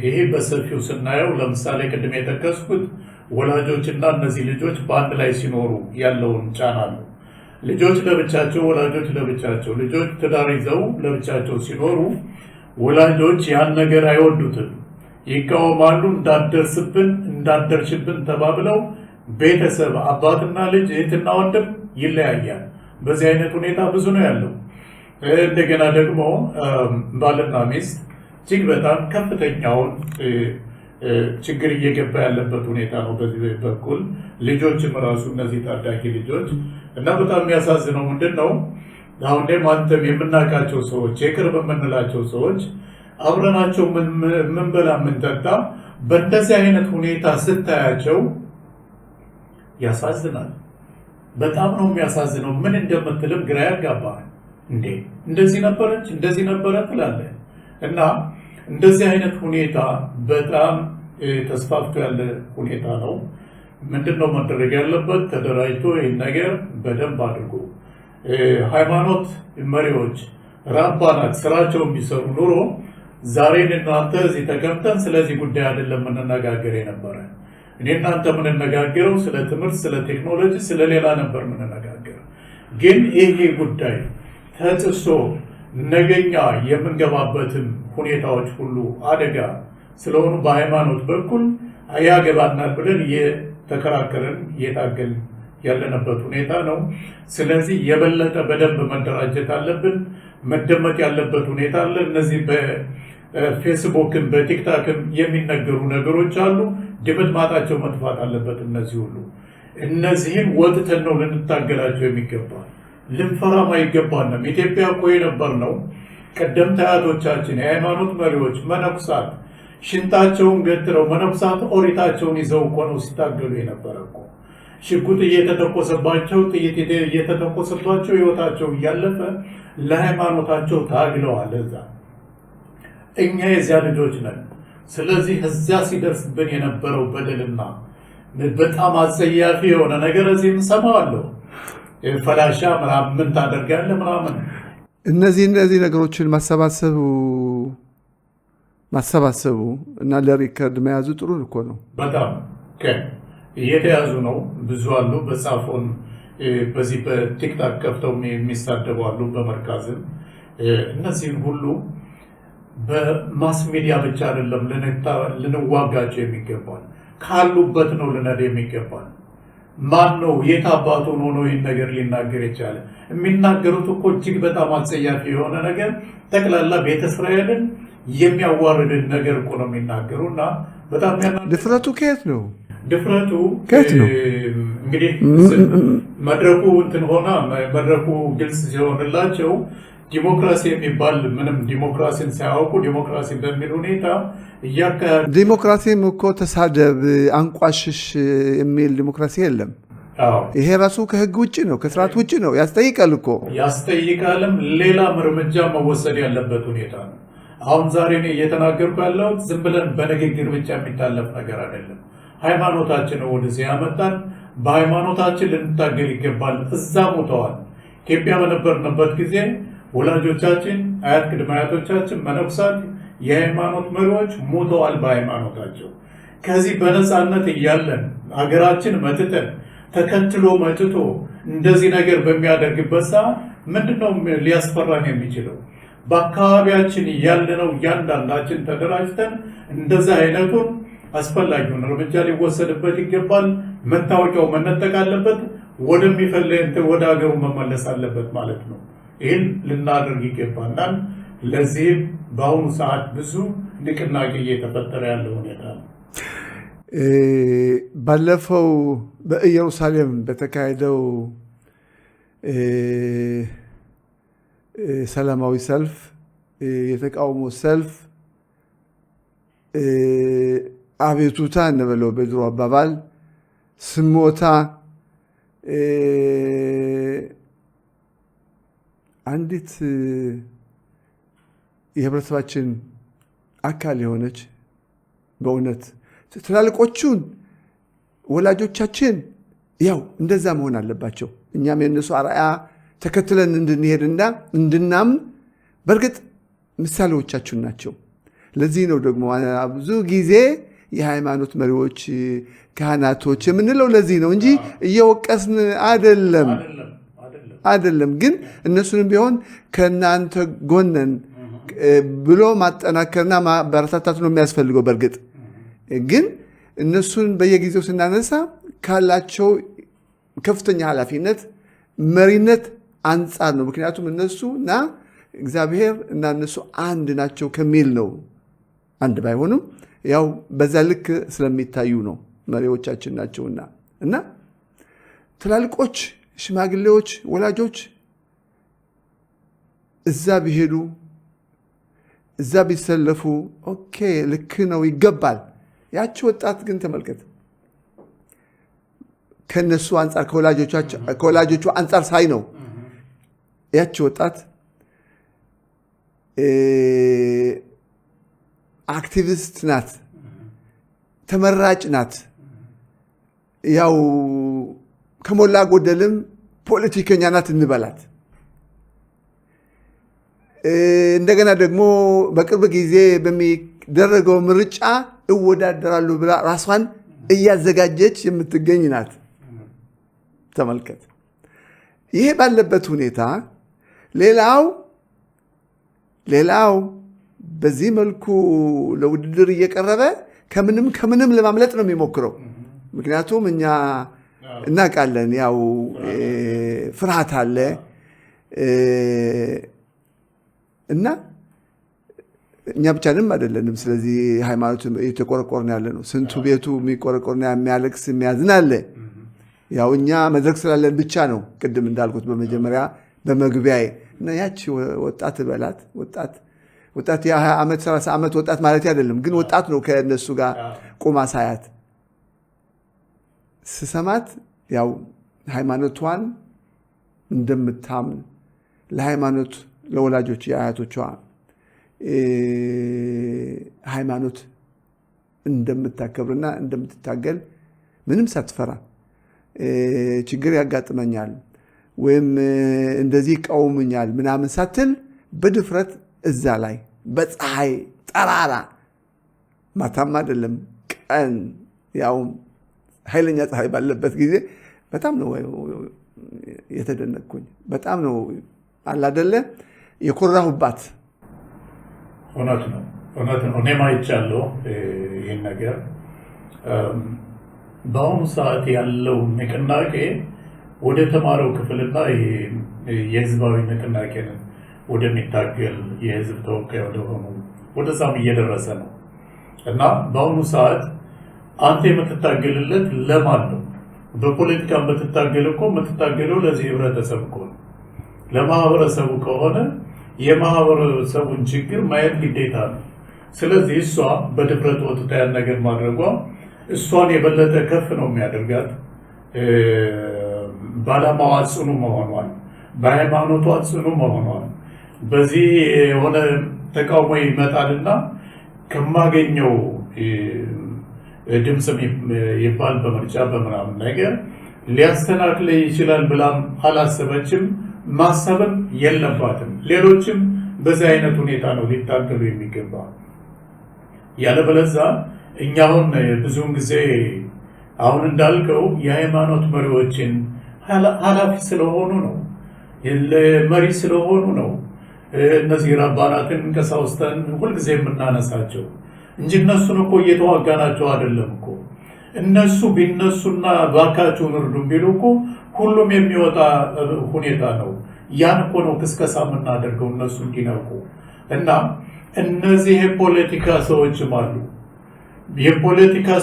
ይሄ በሰፊው ስናየው ለምሳሌ ቅድም የጠቀስኩት ወላጆችና እነዚህ ልጆች በአንድ ላይ ሲኖሩ ያለውን ጫና ነው። ልጆች ለብቻቸው፣ ወላጆች ለብቻቸው። ልጆች ትዳር ይዘው ለብቻቸው ሲኖሩ ወላጆች ያን ነገር አይወዱትም፣ ይቃወማሉ። እንዳደርስብን እንዳደርሽብን ተባብለው ቤተሰብ አባትና ልጅ እህትና ወንድም ይለያያል። በዚህ አይነት ሁኔታ ብዙ ነው ያለው። እንደገና ደግሞ ባልና ሚስት እጅግ በጣም ከፍተኛውን ችግር እየገባ ያለበት ሁኔታ ነው። በዚህ በኩል ልጆችም ራሱ እነዚህ ታዳጊ ልጆች እና በጣም የሚያሳዝነው ምንድን ነው አሁን ደግሞ አንተም የምናውቃቸው ሰዎች የቅርብ የምንላቸው ሰዎች አብረናቸው ምንበላ ምንጠጣ በእንደዚህ አይነት ሁኔታ ስታያቸው ያሳዝናል። በጣም ነው የሚያሳዝነው። ምን እንደምትልም ግራ ያጋባል። እንዴ እንደዚህ ነበረች እንደዚህ ነበረ ትላለህ። እና እንደዚህ አይነት ሁኔታ በጣም ተስፋፍቶ ያለ ሁኔታ ነው። ምንድነው መደረግ ያለበት? ተደራጅቶ ይህን ነገር በደንብ አድርጎ ሃይማኖት መሪዎች ራባናት ስራቸው የሚሰሩ ኑሮ ዛሬ እናንተ እዚህ ተቀምጠን ስለዚህ ጉዳይ አይደለም የምንነጋገር የነበረ። እኔ እናንተ የምንነጋገረው ስለ ትምህርት፣ ስለ ቴክኖሎጂ፣ ስለ ሌላ ነበር የምንነጋገር። ግን ይሄ ጉዳይ ተጥሶ ነገኛ የምንገባበትም ሁኔታዎች ሁሉ አደጋ ስለሆኑ በሃይማኖት በኩል ያገባናል ብለን የተከራከረን እየታገልን ያለንበት ሁኔታ ነው። ስለዚህ የበለጠ በደንብ መደራጀት አለብን። መደመጥ ያለበት ሁኔታ አለ። እነዚህ በፌስቡክም በቲክታክም የሚነገሩ ነገሮች አሉ። ድምጥማጣቸው መጥፋት አለበት። እነዚህ ሁሉ እነዚህን ወጥተን ነው ልንታገላቸው የሚገባል። ልንፈራም አይገባንም። ኢትዮጵያ እኮ የነበርነው ቀደምት አያቶቻችን የሃይማኖት መሪዎች መነኩሳት ሽንጣቸውን ገትረው መነኩሳት ኦሪታቸውን ይዘው እኮ ነው ሲታገሉ የነበረ እኮ። ሽጉጥ እየተተኮሰባቸው ጥይት እየተተኮሰባቸው ህይወታቸው እያለፈ ለሃይማኖታቸው ታግለዋል። እዛ እኛ የዚያ ልጆች ነን። ስለዚህ እዚያ ሲደርስብን የነበረው በደልና በጣም አጸያፊ የሆነ ነገር እዚህም ሰማዋለሁ። ፈላሻ ምናምን ምን ታደርጋለህ ምናምን እነዚህ ነገሮችን ማሰባሰቡ እና ለሪከርድ መያዙ ጥሩ እኮ ነው። በጣም እየተያዙ ነው። ብዙ አሉ። በጻፎን በዚህ በቲክታክ ከፍተው የሚሳደቡ አሉ። በመርካዝም እነዚህን ሁሉ በማስ ሚዲያ ብቻ አይደለም ልንዋጋቸው የሚገባል፣ ካሉበት ነው ልነድ የሚገባል። ማን ነው የት አባቱ ሆኖ ይህን ነገር ሊናገር የቻለ? የሚናገሩት እኮ እጅግ በጣም አጸያፊ የሆነ ነገር ጠቅላላ ቤተ እስራኤልን የሚያዋርድን ነገር እኮ ነው የሚናገሩ እና በጣም ድፍረቱ ከየት ነው? ድፍረቱ ከየት ነው? እንግዲህ መድረኩ እንትን ሆና መድረኩ ግልጽ ሲሆንላቸው ዲሞክራሲ የሚባል ምንም ዲሞክራሲን ሳያውቁ ዲሞክራሲ በሚል ሁኔታ እያካሄዱ ዲሞክራሲም እኮ ተሳደብ፣ አንቋሽሽ የሚል ዲሞክራሲ የለም። ይሄ ራሱ ከህግ ውጭ ነው፣ ከስርዓት ውጭ ነው። ያስጠይቃል እኮ ያስጠይቃልም። ሌላም እርምጃ መወሰድ ያለበት ሁኔታ ነው። አሁን ዛሬ እኔ እየተናገርኩ ያለሁት ዝም ብለን በንግግር ብቻ የሚታለፍ ነገር አይደለም። ሃይማኖታችን ወደዚህ ያመጣን፣ በሃይማኖታችን ልንታገል ይገባል። እዛ ሞተዋል። ኢትዮጵያ በነበርንበት ጊዜ ወላጆቻችን፣ አያት ቅድመ አያቶቻችን፣ መነኩሳት፣ የሃይማኖት መሪዎች ሞተዋል በሃይማኖታቸው። ከዚህ በነፃነት እያለን ሀገራችን መጥተን ተከትሎ መጥቶ እንደዚህ ነገር በሚያደርግበት ሰዓት ምንድነው ሊያስፈራን የሚችለው? በአካባቢያችን ያለነው እያንዳንዳችን ተደራጅተን እንደዚህ አይነቱን አስፈላጊውን እርምጃ ሊወሰድበት ይገባል። መታወቂያው መነጠቅ አለበት። ወደ ሀገሩ መመለስ አለበት ማለት ነው። ይህን ልናደርግ ይገባናል። ለዚህም በአሁኑ ሰዓት ብዙ ንቅናቄ እየተፈጠረ ያለ ሁኔታ ነው። ባለፈው በኢየሩሳሌም በተካሄደው ሰላማዊ ሰልፍ የተቃውሞ ሰልፍ አቤቱታ እንበለው በድሮ አባባል ስሞታ አንዲት የህብረተሰባችን አካል የሆነች በእውነት ትላልቆቹን ወላጆቻችን ያው እንደዛ መሆን አለባቸው። እኛም የነሱ አርአያ ተከትለን እንድንሄድና እንድናምን በእርግጥ ምሳሌዎቻችን ናቸው። ለዚህ ነው ደግሞ ብዙ ጊዜ የሃይማኖት መሪዎች ካህናቶች የምንለው ለዚህ ነው እንጂ እየወቀስን አይደለም። ግን እነሱንም ቢሆን ከእናንተ ጎነን ብሎ ማጠናከርና ማበረታታት ነው የሚያስፈልገው። በእርግጥ ግን እነሱን በየጊዜው ስናነሳ ካላቸው ከፍተኛ ኃላፊነት መሪነት አንጻር ነው። ምክንያቱም እነሱና እግዚአብሔር እና እነሱ አንድ ናቸው ከሚል ነው። አንድ ባይሆኑም ያው በዛ ልክ ስለሚታዩ ነው መሪዎቻችን ናቸውና እና ትላልቆች፣ ሽማግሌዎች፣ ወላጆች እዛ ቢሄዱ እዛ ቢሰለፉ ኦኬ ልክ ነው ይገባል። ያቺ ወጣት ግን ተመልከት ከነሱ አንጻር ከወላጆቹ አንጻር ሳይ ነው ያቺ ወጣት አክቲቪስት ናት፣ ተመራጭ ናት። ያው ከሞላ ጎደልም ፖለቲከኛ ናት እንበላት። እንደገና ደግሞ በቅርብ ጊዜ በሚደረገው ምርጫ እወዳደራሉ ብላ ራሷን እያዘጋጀች የምትገኝ ናት። ተመልከት። ይሄ ባለበት ሁኔታ ሌላው በዚህ መልኩ ለውድድር እየቀረበ ከምንም ለማምለጥ ነው የሚሞክረው። ምክንያቱም እኛ እናውቃለን፣ ያው ፍርሃት አለ እና እኛ ብቻንም አይደለንም። ስለዚህ ሃይማኖት የተቆረቆርን ያለ ነው። ስንቱ ቤቱ የሚቆረቆርና የሚያለቅስ የሚያዝን አለ። ያው እኛ መድረክ ስላለን ብቻ ነው ቅድም እንዳልኩት በመጀመሪያ በመግቢያዬ እና ያቺ ወጣት በላት ወጣት የ20 ዓመት 30 ዓመት ወጣት ማለት አይደለም፣ ግን ወጣት ነው። ከነሱ ጋር ቆማ ሳያት ስሰማት ያው ሃይማኖቷን እንደምታምን ለሃይማኖት ለወላጆች የአያቶቿ ሃይማኖት እንደምታከብርና እንደምትታገል ምንም ሳትፈራ ችግር ያጋጥመኛል ወይም እንደዚህ ቀውምኛል ምናምን ሳትል በድፍረት እዛ ላይ በፀሐይ ጠራራ ማታም አይደለም ቀን ያው ኃይለኛ ፀሐይ ባለበት ጊዜ በጣም ነው የተደነቅኩኝ። በጣም ነው አላደለ የኮራሁባት። እውነት ነው። እኔም አይቻለሁ ይህን ነገር። በአሁኑ ሰዓት ያለው ንቅናቄ ወደ ተማረው ክፍልና የህዝባዊ ንቅናቄን ወደሚታገል የህዝብ ተወካይ ወደሆኑ ወደዛም እየደረሰ ነው እና በአሁኑ ሰዓት አንተ የምትታገልለት ለማን ነው? በፖለቲካ የምትታገል እኮ የምትታገለው ለዚህ ህብረተሰብ እኮ ነው። ለማህበረሰቡ ከሆነ የማህበረሰቡን ችግር ማየት ግዴታ ነው። ስለዚህ እሷ በድፍረት ወጥታ ያን ነገር ማድረጓ እሷን የበለጠ ከፍ ነው የሚያደርጋት። በዓላማዋ ጽኑ መሆኗን፣ በሃይማኖቷ ጽኑ መሆኗን በዚህ የሆነ ተቃውሞ ይመጣልና ከማገኘው ድምፅ ይባል በምርጫ በምናምን ነገር ሊያስተናክል ይችላል ብላም አላሰበችም፣ ማሰብም የለባትም። ሌሎችም በዚህ አይነት ሁኔታ ነው ሊታገሉ የሚገባ። ያለበለዚያ እኛ አሁን ብዙውን ጊዜ አሁን እንዳልከው የሃይማኖት መሪዎችን ኃላፊ ስለሆኑ ነው፣ መሪ ስለሆኑ ነው እነዚህ ራባናትን ቀሳውስትን ሁልጊዜ የምናነሳቸው። እንጂ እነሱን እኮ እየተዋጋናቸው አይደለም እኮ። እነሱ ቢነሱና ባካቸውን እርዱን ቢሉ እኮ ሁሉም የሚወጣ ሁኔታ ነው። ያን እኮ ነው ክስከሳ የምናደርገው እነሱ እንዲነቁ። እና እነዚህ የፖለቲካ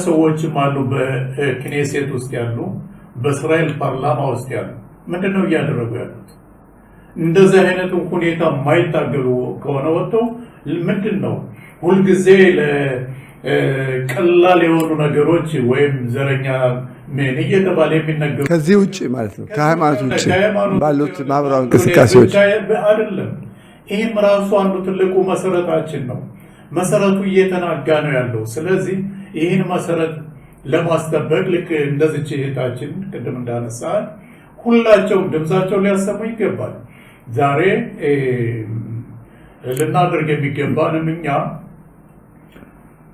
ሰዎችም አሉ በክኔሴት ውስጥ ያሉ፣ በእስራኤል ፓርላማ ውስጥ ያሉ ምንድነው እያደረጉ ያሉት? እንደዚህ አይነቱ ሁኔታ የማይታገሉ ከሆነ ወጥተው ምንድነው ሁልጊዜ ለቀላል የሆኑ ነገሮች ወይም ዘረኛ ምን እየተባለ የሚነገሩ ከዚህ ውጭ ማለት ነው፣ ከሃይማኖት ውጭ ባሉት ማህበራዊ እንቅስቃሴዎች አይደለም። ይህም ራሱ አንዱ ትልቁ መሰረታችን ነው። መሰረቱ እየተናጋ ነው ያለው። ስለዚህ ይህን መሰረት ለማስጠበቅ ልክ እንደዚች እህታችን ቅድም እንዳነሳ ሁላቸውም ድምፃቸውን ሊያሰሙ ይገባል። ዛሬ ልናደርግ የሚገባንም እኛ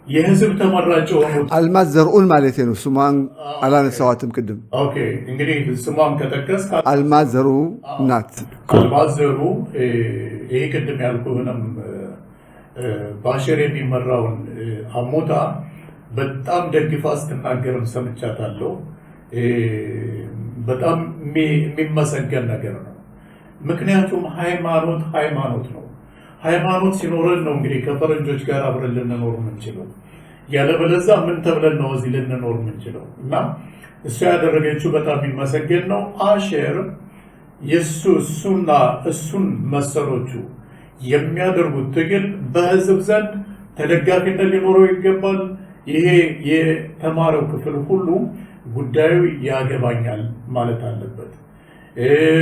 የህዝብ ተመራጭ የሆኑት አልማዝ ዘርኡን ማለት ነው። ስሟን አላነሳዋትም ቅድም። ኦኬ እንግዲህ ስሟን ከጠቀስ አልማዝ ዘሩ ናት። አልማዝ ዘሩ ይሄ ቅድም ያልኩህንም ባሸር የሚመራውን አሞታ በጣም ደግፋ ስትናገርም ሰምቻታለሁ። በጣም የሚመሰገን ነገር ነው። ምክንያቱም ሃይማኖት ነው። ሃይማኖት ሲኖረን ነው እንግዲህ ከፈረንጆች ጋር አብረን ልንኖር የምንችለው። ያለበለዚያ ምን ተብለን ነው እዚህ ልንኖር የምንችለው? እና እሱ ያደረገችው በጣም የሚመሰገን ነው። አሸር እሱና እሱን መሰሎቹ የሚያደርጉት ትግል በህዝብ ዘንድ ተደጋፊነት ሊኖረው ይገባል። ይሄ የተማረው ክፍል ሁሉ ጉዳዩ ያገባኛል ማለት አለበት።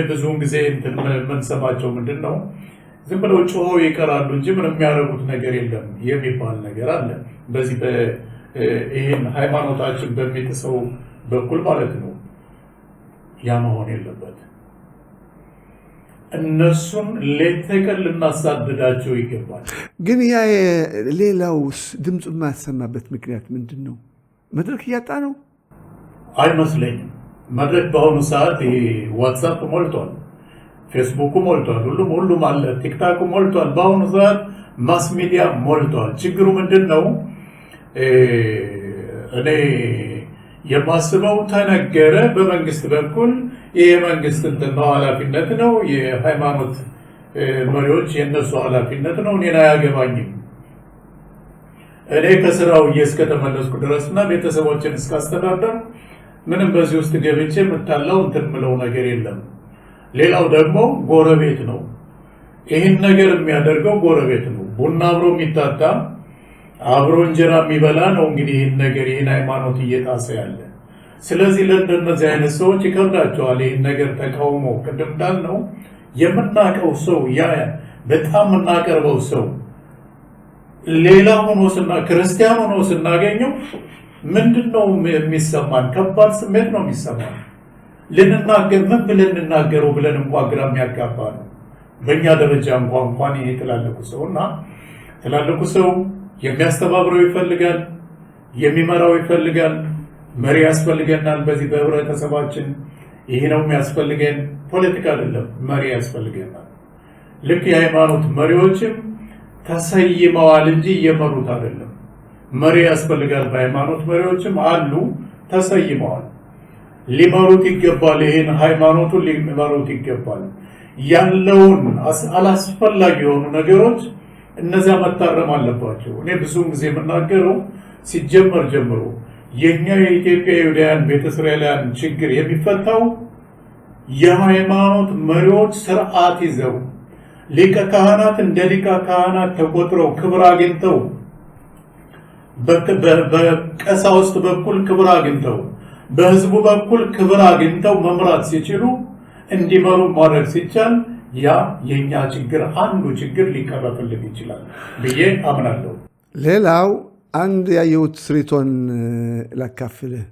ብዙውን ጊዜ የምንሰማቸው ምንድን ነው ዝም ብለው ጮሆ ይቀራሉ እንጂ ምንም የሚያደርጉት ነገር የለም የሚባል ነገር አለ። በዚህ ይህን ሃይማኖታችን በሚጥሰው በኩል ማለት ነው። ያ መሆን የለበት። እነሱን ሌት ተቀን ልናሳድዳቸው ይገባል። ግን ያ ሌላው ድምፁ የማያሰማበት ምክንያት ምንድን ነው? መድረክ እያጣ ነው አይመስለኝም። መድረክ በአሁኑ ሰዓት ዋትሳፕ ሞልቷል፣ ፌስቡክ ሞልቷል፣ ሁሉም አለ፣ ቲክታክ ሞልቷል። በአሁኑ ሰዓት ማስ ሚዲያ ሞልቷል። ችግሩ ምንድን ነው? እኔ የማስበው ተነገረ በመንግስት በኩል ይህ መንግስት ነው ኃላፊነት ነው፣ የሃይማኖት መሪዎች የነሱ ኃላፊነት ነው፣ እኔን አያገባኝም። እኔ ከስራው እስከተመለስኩ ድረስና ቤተሰቦችን እስካስተዳደር ምንም በዚህ ውስጥ ገብቼ የምታለው ምለው ነገር የለም። ሌላው ደግሞ ጎረቤት ነው። ይህን ነገር የሚያደርገው ጎረቤት ነው። ቡና አብሮ የሚታጣ አብሮ እንጀራ የሚበላ ነው። እንግዲህ ይህን ሃይማኖት እየጣሰ ያለ። ስለዚህ ለእንደነዚህ አይነት ሰዎች ይከብዳቸዋል ይህን ነገር ተቃውሞ። ቅድም እንዳልነው የምናቀው ሰው በጣም የምናቀርበው ሰው ሌላ ሆኖ ክርስቲያን ሆኖ ስናገኘው ምንድን ነው የሚሰማን? ከባድ ስሜት ነው የሚሰማን። ልንናገር ምን ብለን እንናገረው ብለን እንኳን ግራ የሚያጋባ ነው። በእኛ ደረጃ እንኳን ይሄ ትላልቁ ሰው የሚያስተባብረው ይፈልጋል፣ የሚመራው ይፈልጋል። መሪ ያስፈልገናል። በዚህ በህብረተሰባችን ይሄ ነው የሚያስፈልገን። ፖለቲካ አይደለም፣ መሪ ያስፈልገናል። ልክ የሃይማኖት መሪዎችም ተሰይመዋል እንጂ እየመሩት አይደለም። መሪ ያስፈልጋል። በሃይማኖት መሪዎችም አሉ፣ ተሰይመዋል። ሊመሩት ይገባል። ይህን ሃይማኖቱን ሊመሩት ይገባል። ያለውን አላስፈላጊ የሆኑ ነገሮች እነዚያ መታረም አለባቸው። እኔ ብዙውን ጊዜ የምናገረው ሲጀመር ጀምሮ የኛ የኢትዮጵያ ይሁዳውያን ቤተ እስራኤላውያን ችግር የሚፈታው የሃይማኖት መሪዎች ስርዓት ይዘው ሊቀ ካህናት እንደ ሊቀ ካህናት ተቆጥረው ክብር አግኝተው በቀሳውስት በኩል ክብር አግኝተው በህዝቡ በኩል ክብር አግኝተው መምራት ሲችሉ እንዲመሩ ማድረግ ሲቻል ያ የኛ ችግር አንዱ ችግር ሊቀረፍልን ይችላል ብዬ አምናለሁ። ሌላው አንድ ያየሁት ስሪቶን ላካፍልህ።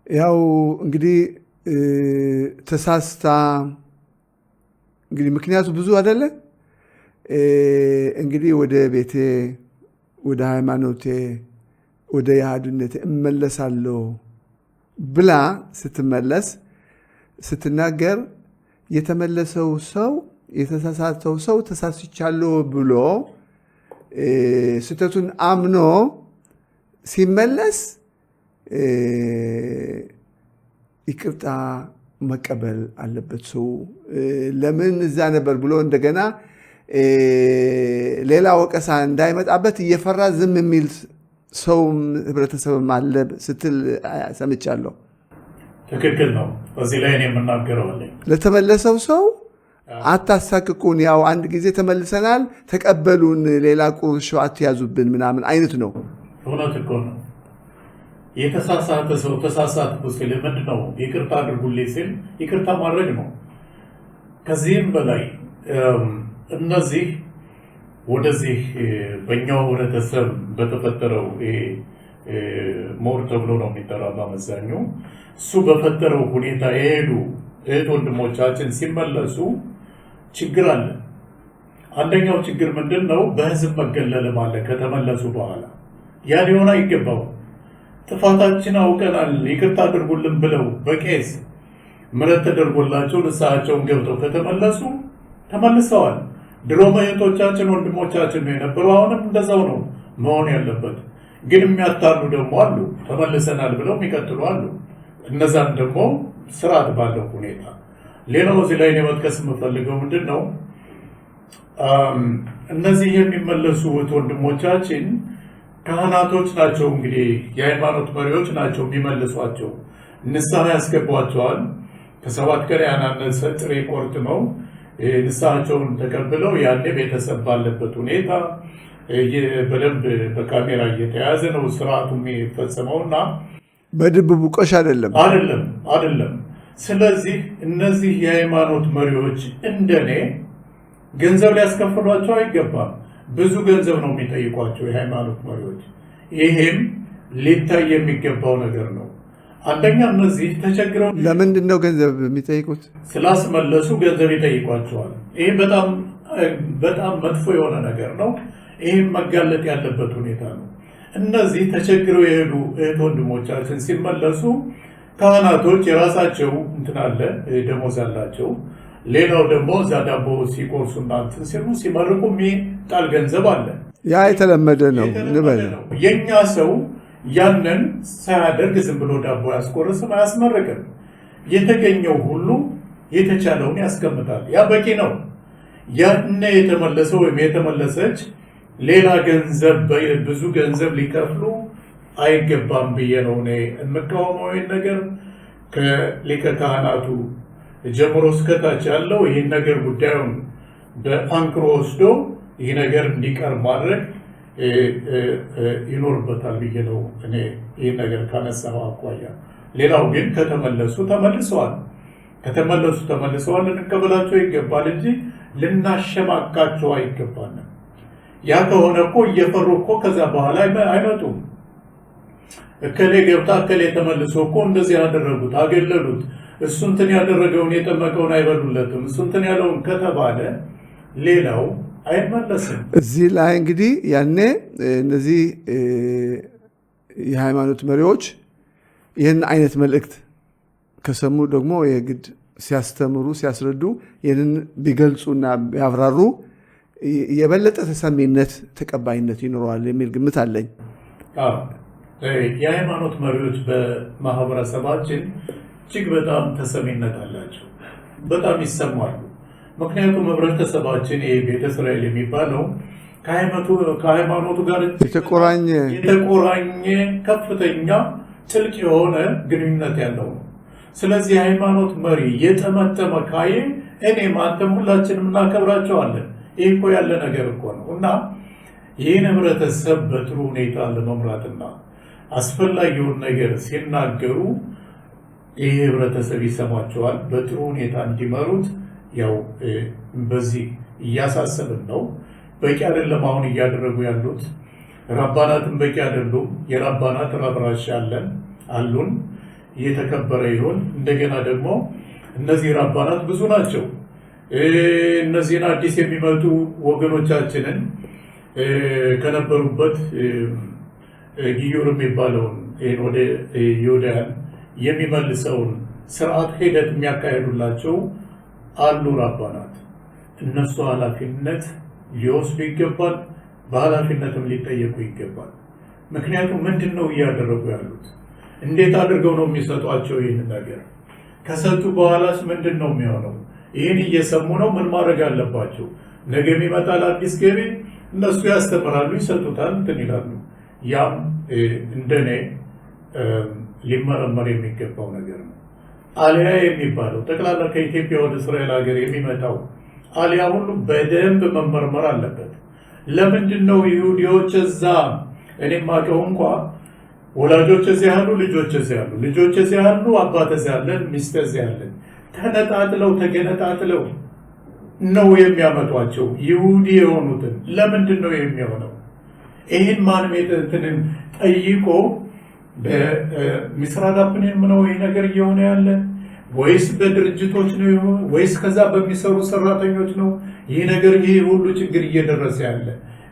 ያው እንግዲህ ተሳስታ እንግዲህ ምክንያቱ ብዙ አይደለ እንግዲህ ወደ ቤቴ ወደ ሃይማኖቴ ወደ የሃዱነቴ እመለሳለሁ ብላ ስትመለስ ስትናገር የተመለሰው ሰው የተሳሳተው ሰው ተሳስቻለሁ ብሎ ስህተቱን አምኖ ሲመለስ ይቅርታ መቀበል አለበት ሰው። ለምን እዛ ነበር ብሎ እንደገና ሌላ ወቀሳ እንዳይመጣበት እየፈራ ዝም የሚል ሰውም ህብረተሰብም አለ ስትል ሰምቻለሁ። ትክክል ነው። በዚህ ላይ እኔ የምናገረው አለኝ። ለተመለሰው ሰው አታሳቅቁን፣ ያው አንድ ጊዜ ተመልሰናል ተቀበሉን፣ ሌላ ቁርሾ አትያዙብን ምናምን አይነት ነው። እውነት እኮ ነው። የተሳሳተ ሰው ተሳሳትኩ ሲል ምንድን ነው ይቅርታ አድርጉልኝ ሲል ይቅርታ ማድረግ ነው። ከዚህም በላይ እነዚህ ወደዚህ በእኛው ህብረተሰብ በተፈጠረው ሞር ተብሎ ነው የሚጠራ በአመዛኙ እሱ በፈጠረው ሁኔታ የሄዱ እህት ወንድሞቻችን ሲመለሱ ችግር አለ። አንደኛው ችግር ምንድን ነው? በህዝብ መገለልም አለ። ከተመለሱ በኋላ ያ ሊሆን አይገባው። ጥፋታችን አውቀናል ይቅርታ አድርጉልን ብለው በቄስ ምሕረት ተደርጎላቸው ንስሐቸውን ገብተው ከተመለሱ ተመልሰዋል። ድሮ እህቶቻችን ወንድሞቻችን ነው የነበሩ፣ አሁንም እንደዛው ነው መሆን ያለበት። ግን የሚያታሉ ደግሞ አሉ፣ ተመልሰናል ብለው የሚቀጥሉ አሉ። እነዛን ደግሞ ስርዓት ባለው ሁኔታ። ሌላው እዚህ ላይ መጥቀስ የምፈልገው ምንድን ነው? እነዚህ የሚመለሱ ወንድሞቻችን ካህናቶች ናቸው። እንግዲህ የሃይማኖት መሪዎች ናቸው የሚመልሷቸው። ንስሐ ያስገቧቸዋል። ከ7 ቀን ያናነሰ ጥሬ ቆርጥመው ንስሐቸውን ተቀብለው ያኔ ቤተሰብ ባለበት ሁኔታ በደንብ በካሜራ እየተያዘ ነው ስርዓቱ የሚፈጸመውና በድብብቆሽ አይደለም። ስለዚህ እነዚህ የሃይማኖት መሪዎች እንደኔ ገንዘብ ሊያስከፍሏቸው አይገባም። ብዙ ገንዘብ ነው የሚጠይቋቸው የሃይማኖት መሪዎች። ይሄም ሊታይ የሚገባው ነገር ነው። አንደኛ እነዚህ ተቸግረው ለምንድን ነው ገንዘብ የሚጠይቁት? ስላስመለሱ ገንዘብ ይጠይቋቸዋል። ይሄ በጣም መጥፎ የሆነ ነገር ነው። ይህም መጋለጥ ያለበት ሁኔታ ነው። እነዚህ ተቸግረው የሄዱ እህት ወንድሞቻችን ሲመለሱ ካህናቶች የራሳቸው እንትን አለ፣ ደሞዝ አላቸው። ሌላው ደግሞ እዛ ዳቦ ሲቆርሱ እናንትን ሲሉ ሲመርቁ የሚጣል ገንዘብ አለ። ያ የተለመደ ነው። የእኛ ሰው ያንን ሳያደርግ ዝም ብሎ ዳቦ ያስቆርስም አያስመርቅም። የተገኘው ሁሉ የተቻለውን ያስቀምጣል። ያ በቂ ነው። ያነ የተመለሰው ወይም የተመለሰች ሌላ ገንዘብ ብዙ ገንዘብ ሊከፍሉ አይገባም ብዬ ነው እኔ የምቃወመው ነገር። ከሊቀ ካህናቱ ጀምሮ እስከታች ያለው ይህን ነገር ጉዳዩን በአንክሮ ወስዶ ይህ ነገር እንዲቀር ማድረግ ይኖርበታል ብዬ ነው እኔ ይህ ነገር ካነሳው አኳያ። ሌላው ግን ከተመለሱ ተመልሰዋል ልንቀበላቸው ይገባል እንጂ ልናሸማቃቸው አይገባንም። ያ ከሆነ እኮ እየፈሩ እኮ ከዛ በኋላ አይመጡም። እከሌ ገብታ እከሌ ተመልሶ እኮ እንደዚህ ያደረጉት አገለሉት፣ እሱ እንትን ያደረገውን የጠመቀውን አይበሉለትም፣ እሱ እንትን ያለውን ከተባለ ሌላው አይመለስም። እዚህ ላይ እንግዲህ ያኔ እነዚህ የሃይማኖት መሪዎች ይህን አይነት መልእክት ከሰሙ ደግሞ የግድ ሲያስተምሩ ሲያስረዱ ይህንን ቢገልጹና ቢያብራሩ የበለጠ ተሰሚነት ተቀባይነት ይኖረዋል የሚል ግምት አለኝ። የሃይማኖት መሪዎች በማህበረሰባችን እጅግ በጣም ተሰሚነት አላቸው፣ በጣም ይሰማሉ። ምክንያቱም ህብረተሰባችን ቤተ እስራኤል የሚባለው ከሃይማኖቱ ጋር የተቆራኘ ከፍተኛ ጥልቅ የሆነ ግንኙነት ያለው ነው። ስለዚህ የሃይማኖት መሪ የጠመጠመ ካየ እኔም አንተም ሁላችንም እናከብራቸዋለን። ይህ እኮ ያለ ነገር እኮ ነው እና ይህን ህብረተሰብ በጥሩ ሁኔታ ለመምራትና አስፈላጊውን ነገር ሲናገሩ ይህ ህብረተሰብ ይሰማቸዋል። በጥሩ ሁኔታ እንዲመሩት ያው በዚህ እያሳሰብን ነው። በቂ አይደለም አሁን እያደረጉ ያሉት። ራባናትም በቂ አይደሉም። የራባናት ራብራሽ አሉን፣ እየተከበረ ይሁን። እንደገና ደግሞ እነዚህ ራባናት ብዙ ናቸው። እነዚህን አዲስ የሚመጡ ወገኖቻችንን ከነበሩበት ጊዮር የሚባለውን ወደ ይሁዳያን የሚመልሰውን ስርዓት ሂደት የሚያካሄዱላቸው አሉ ራባናት። እነሱ ኃላፊነት ሊወስዱ ይገባል። በኃላፊነትም ሊጠየቁ ይገባል። ምክንያቱም ምንድነው እያደረጉ ያሉት? እንዴት አድርገው ነው የሚሰጧቸው? ይህን ነገር ከሰጡ በኋላስ ምንድነው የሚሆነው? ይህን እየሰሙ ነው። ምን ማድረግ አለባቸው? ነገ ይመጣል አዲስ ገቢ፣ እነሱ ያስተምራሉ፣ ይሰጡታል፣ እንትን ይላሉ። ያም እንደኔ ሊመረመር የሚገባው ነገር ነው። አሊያ የሚባለው ጠቅላላ ከኢትዮጵያ ወደ እስራኤል ሀገር የሚመጣው አሊያ ሁሉ በደንብ መመርመር አለበት። ለምንድን ነው ይሁዲዎች እዛ እኔ ማቀው እንኳ ወላጆች እዚህ ያሉ፣ ልጆች እዚህ ያሉ፣ ልጆች እዚህ ያሉ፣ አባት እዚህ ያለን፣ ሚስት እዚህ ያለን ተነጣጥለው ተገነጣጥለው ነው የሚያመጧቸው ይሁዲ የሆኑትን። ለምንድን ነው የሚሆነው? ይህን ማንም እንትንን ጠይቆ በሚስራድ አፕኔን ነው ይህ ነገር እየሆነ ያለ ወይስ በድርጅቶች ነው ወይስ ከዛ በሚሰሩ ሰራተኞች ነው ይህ ነገር ይህ ሁሉ ችግር እየደረሰ ያለ?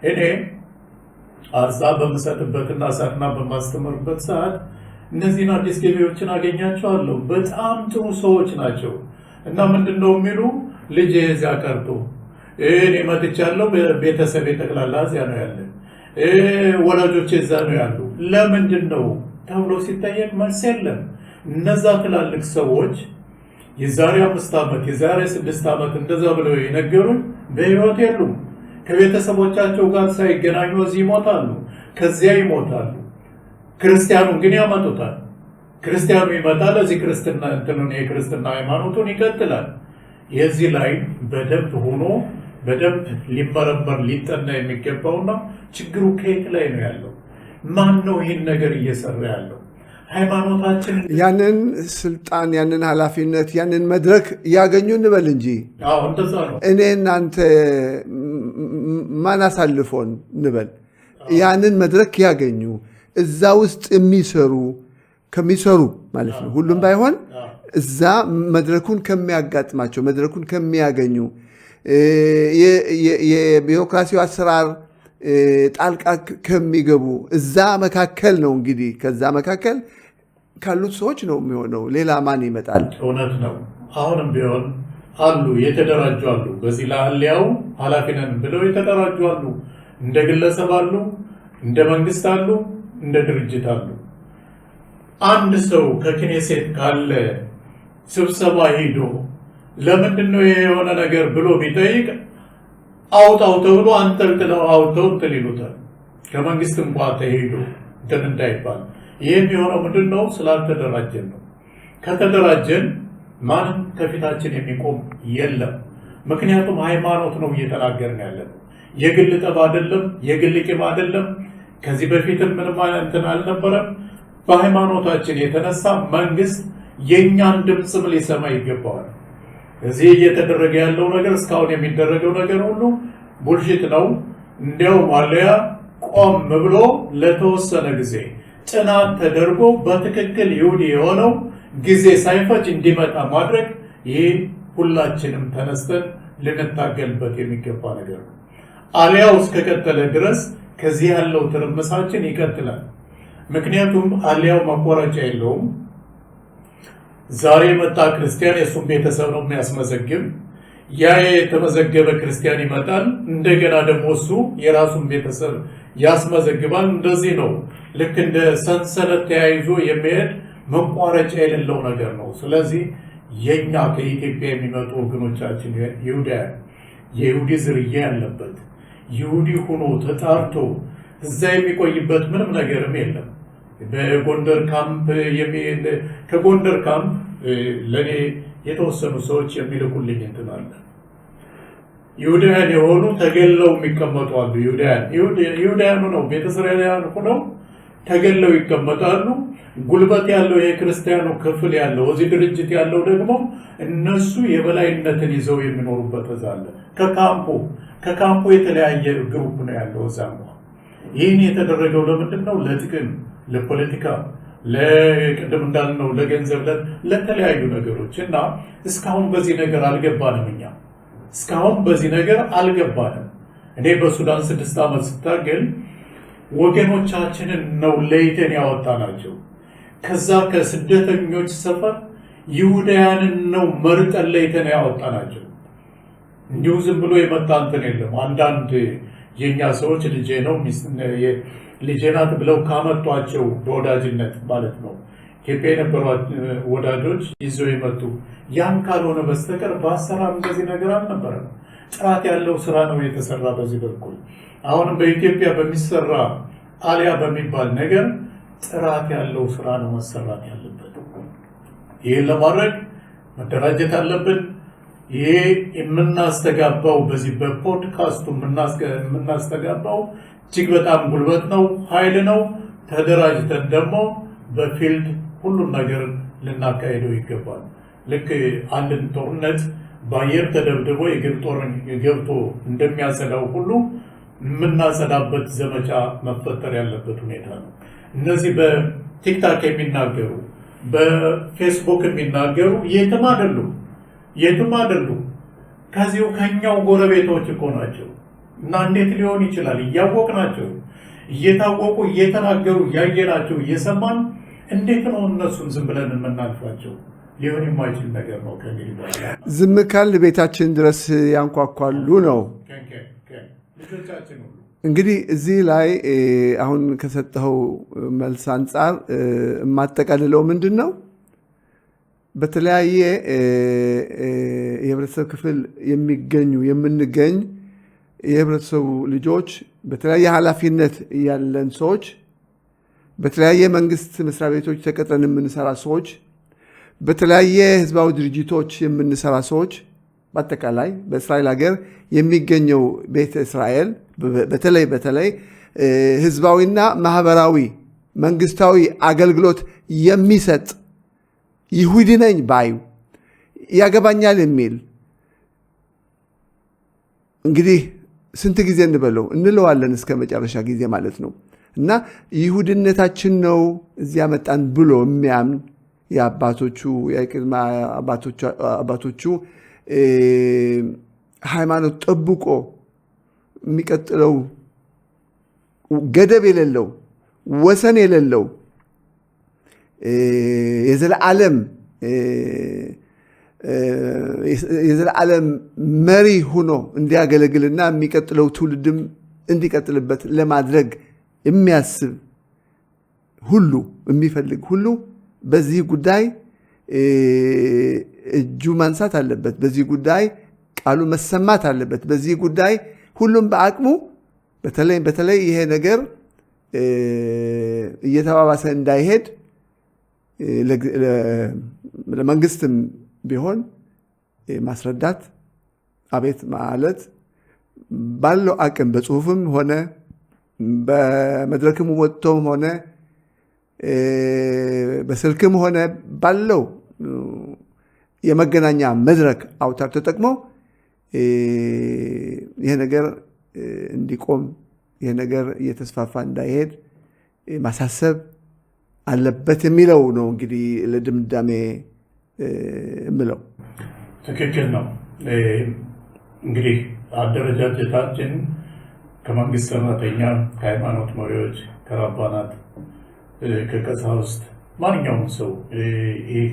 እኔ አርሳ በምሰጥበትና ሳትና በማስተምርበት ሰዓት እነዚህን አዲስ ገቢዎችን አገኛቸዋለሁ። በጣም ጥሩ ሰዎች ናቸው። እና ምንድነው የሚሉ ልጅ እዚያ ቀርቶ እኔ መጥቻለሁ፣ ቤተሰብ ጠቅላላ እዚያ ነው ያለ፣ ወላጆች እዛ ነው ያሉ። ለምንድን ነው ተብሎ ሲጠየቅ መልስ የለም። እነዛ ትላልቅ ሰዎች የዛሬ 5 ዓመት የዛሬ 6 ዓመት እንደዛ ብለው የነገሩን በህይወት የሉም። ከቤተሰቦቻቸው ጋር ሳይገናኙ እዚህ ይሞታሉ፣ ከዚያ ይሞታሉ። ክርስቲያኑን ግን ያመጡታል። ክርስቲያኑ ይመጣል፣ እዚህ ክርስትና እንትኑን የክርስትና ሃይማኖቱን ይቀጥላል። የዚህ ላይ በደንብ ሆኖ በደንብ ሊመረመር ሊጠና የሚገባውና ችግሩ ከየት ላይ ነው ያለው? ማን ነው ይህን ነገር እየሰራ ያለው? ሃይማኖታችን ያንን ስልጣን ያንን ኃላፊነት ያንን መድረክ ያገኙ እንበል እንጂ እንደዛ ነው። እኔ እናንተ ማን አሳልፎን እንበል ያንን መድረክ ያገኙ እዛ ውስጥ ከሚሰሩ ማለት ነው። ሁሉም ባይሆን እዛ መድረኩን ከሚያጋጥማቸው መድረኩን ከሚያገኙ የቢሮክራሲው አሰራር ጣልቃ ከሚገቡ እዛ መካከል ነው እንግዲህ ከዛ መካከል ካሉት ሰዎች ነው የሚሆነው። ሌላ ማን ይመጣል? እውነት ነው። አሁንም ቢሆን አሉ፣ የተደራጁ አሉ። በዚህ ለአልያው ኃላፊ ነን ብለው የተደራጁ አሉ። እንደ ግለሰብ አሉ፣ እንደ መንግስት አሉ፣ እንደ ድርጅት አሉ። አንድ ሰው ከክኔሴት ካለ ስብሰባ ሄዶ ለምንድነው የሆነ ነገር ብሎ ቢጠይቅ አውጣው ተብሎ አንጠልጥለው አውጥተው እንትን ይሉታል። ከመንግስት እንኳን ተሄዶ እንትን እንዳይባል። ይህም የሆነው ምንድነው? ስላልተደራጀን ነው። ከተደራጀን ማንም ከፊታችን የሚቆም የለም። ምክንያቱም ሃይማኖት ነው እየተናገርን ያለን። የግል ጠብ አይደለም፣ የግል ቂም አይደለም። ከዚህ በፊትም ምንም እንትን አልነበረም። በሃይማኖታችን የተነሳ መንግስት የኛን ድምፅም ሊሰማ ይገባዋል። እዚህ እየተደረገ ያለው ነገር እስካሁን የሚደረገው ነገር ሁሉ ቡልሽት ነው። እንዲያውም አለያ ቆም ብሎ ለተወሰነ ጊዜ ጥናት ተደርጎ በትክክል ይሁዲ የሆነው ጊዜ ሳይፈጅ እንዲመጣ ማድረግ ይህ ሁላችንም ተነስተን ልንታገልበት የሚገባ ነገር ነው። አለያው እስከቀጠለ ድረስ ከዚህ ያለው ትርምሳችን ይቀጥላል። ምክንያቱም አለያው ማቋረጫ የለውም። ዛሬ የመጣ ክርስቲያን የእሱን ቤተሰብ ነው የሚያስመዘግብ። ያ የተመዘገበ ክርስቲያን ይመጣል፣ እንደገና ደግሞ እሱ የራሱን ቤተሰብ ያስመዘግባል። እንደዚህ ነው። ልክ እንደ ሰንሰለት ተያይዞ የሚሄድ መቋረጫ የሌለው ነገር ነው። ስለዚህ የኛ ከኢትዮጵያ የሚመጡ ወገኖቻችን ይሁዳውያን የይሁዲ ዝርያ ያለበት ይሁዲ ሆኖ ተጣርቶ እዛ የሚቆይበት ምንም ነገርም የለም። በጎንደር ካምፕ ከጎንደር ካምፕ ለኔ የተወሰኑ ሰዎች የሚልኩልኝ እንትን አለ። ይሁዳውያን የሆኑ ተገለው የሚቀመጡ አሉ። ይሁዳውያኑ ነው ቤተ እስራኤላውያን ሆነው ተገለው ይቀመጣሉ። ጉልበት ያለው የክርስቲያኑ ክፍል ያለው እዚህ ድርጅት ያለው ደግሞ እነሱ የበላይነትን ይዘው የሚኖሩበት አለ። ከካምፑ የተለያየ ግሩፕ ነው ያለው እዛ ነው። ይህን የተደረገው ለምንድን ነው? ለጥቅም፣ ለፖለቲካ፣ ለቅድም እንዳልነው ለገንዘብ፣ ለተለያዩ ነገሮች እና እስካሁን በዚህ ነገር አልገባንም። እኛ እስካሁን በዚህ ነገር አልገባንም። እኔ በሱዳን 6 ዓመት ስታገል ወገኖቻችንን ነው ለይተን ያወጣናቸው። ከዛ ከስደተኞች ሰፈር ይሁዳውያንን ነው መርጠን ለይተን ያወጣናቸው። እንዲሁ ዝም ብሎ የመጣ እንትን የለም። አንዳንድ የኛ ሰዎች ልጄ ነው ልጄ ናት ብለው ካመጧቸው በወዳጅነት ማለት ነው ኢትዮጵያ የነበሩ ወዳጆች ይዘው የመጡ ያን ካልሆነ በስተቀር በአሰራር እንደዚህ ነገር አልነበረም። ጥራት ያለው ስራ ነው የተሰራ በዚህ በኩል። አሁንም በኢትዮጵያ በሚሰራ አሊያ በሚባል ነገር ጥራት ያለው ስራ ነው መሰራት ያለበት። ይህን ለማድረግ መደራጀት አለብን። ይሄ የምናስተጋባው በዚህ በፖድካስቱ የምናስተጋባው እጅግ በጣም ጉልበት ነው፣ ኃይል ነው። ተደራጅተን ደግሞ በፊልድ ሁሉም ነገር ልናካሄደው ይገባል። ልክ አንድን ጦርነት በአየር ተደብድቦ የግብ ጦርን ገብቶ እንደሚያጸዳው ሁሉ የምናጸዳበት ዘመቻ መፈጠር ያለበት ሁኔታ ነው። እነዚህ በቲክታክ የሚናገሩ በፌስቡክ የሚናገሩ የትም አይደሉም። ከዚሁ ከኛው ጎረቤቶች እኮ ናቸው። እና እንዴት ሊሆን ይችላል? እያወቅናቸው እየታወቁ እየተናገሩ እያየናቸው እየሰማን እንዴት ነው እነሱን ዝም ብለን የምናልፋቸው? ሊሆን የማይችል ነገር ነው። ከሚል ዝም ካል ቤታችን ድረስ ያንኳኳሉ ነው ልጆቻችን ሁሉ። እንግዲህ እዚህ ላይ አሁን ከሰጠኸው መልስ አንጻር የማጠቃልለው ምንድን ነው? በተለያየ የህብረተሰብ ክፍል የምንገኝ የህብረተሰቡ ልጆች፣ በተለያየ ኃላፊነት ያለን ሰዎች፣ በተለያየ መንግስት መስሪያ ቤቶች ተቀጥረን የምንሰራ ሰዎች፣ በተለያየ ህዝባዊ ድርጅቶች የምንሰራ ሰዎች፣ በአጠቃላይ በእስራኤል ሀገር የሚገኘው ቤተ እስራኤል በተለይ ህዝባዊና ማህበራዊ መንግስታዊ አገልግሎት የሚሰጥ ይሁዲ ነኝ ባዩ ያገባኛል የሚል እንግዲህ ስንት ጊዜ እንለዋለን እስከ መጨረሻ ጊዜ ማለት ነው። እና ይሁድነታችን ነው እዚያ መጣን ብሎ የሚያምን የቅድመ አባቶቹ ሃይማኖት ጠብቆ የሚቀጥለው ገደብ የሌለው ወሰን የሌለው የዘላለም መሪ ሆኖ እንዲያገለግልና የሚቀጥለው ትውልድም እንዲቀጥልበት ለማድረግ የሚያስብ ሁሉ የሚፈልግ ሁሉ በዚህ ጉዳይ እጁ ማንሳት አለበት። በዚህ ጉዳይ ቃሉ መሰማት አለበት። በዚህ ጉዳይ ሁሉም በአቅሙ በተለይ ይሄ ነገር እየተባባሰ እንዳይሄድ ለመንግስትም ቢሆን ማስረዳት፣ አቤት ማለት ባለው አቅም በጽሁፍም ሆነ በመድረክም ወጥቶም ሆነ በስልክም ሆነ ባለው የመገናኛ መድረክ አውታር ተጠቅሞ ይሄ ነገር እንዲቆም ይሄ ነገር እየተስፋፋ እንዳይሄድ ማሳሰብ አለበት የሚለው ነው። እንግዲህ ለድምዳሜ የምለው ትክክል ነው። እንግዲህ አደረጃጀታችን ከመንግስት ሰራተኛ፣ ከሃይማኖት መሪዎች፣ ከራባናት፣ ከቀሳውስት ማንኛውም ሰው ይህ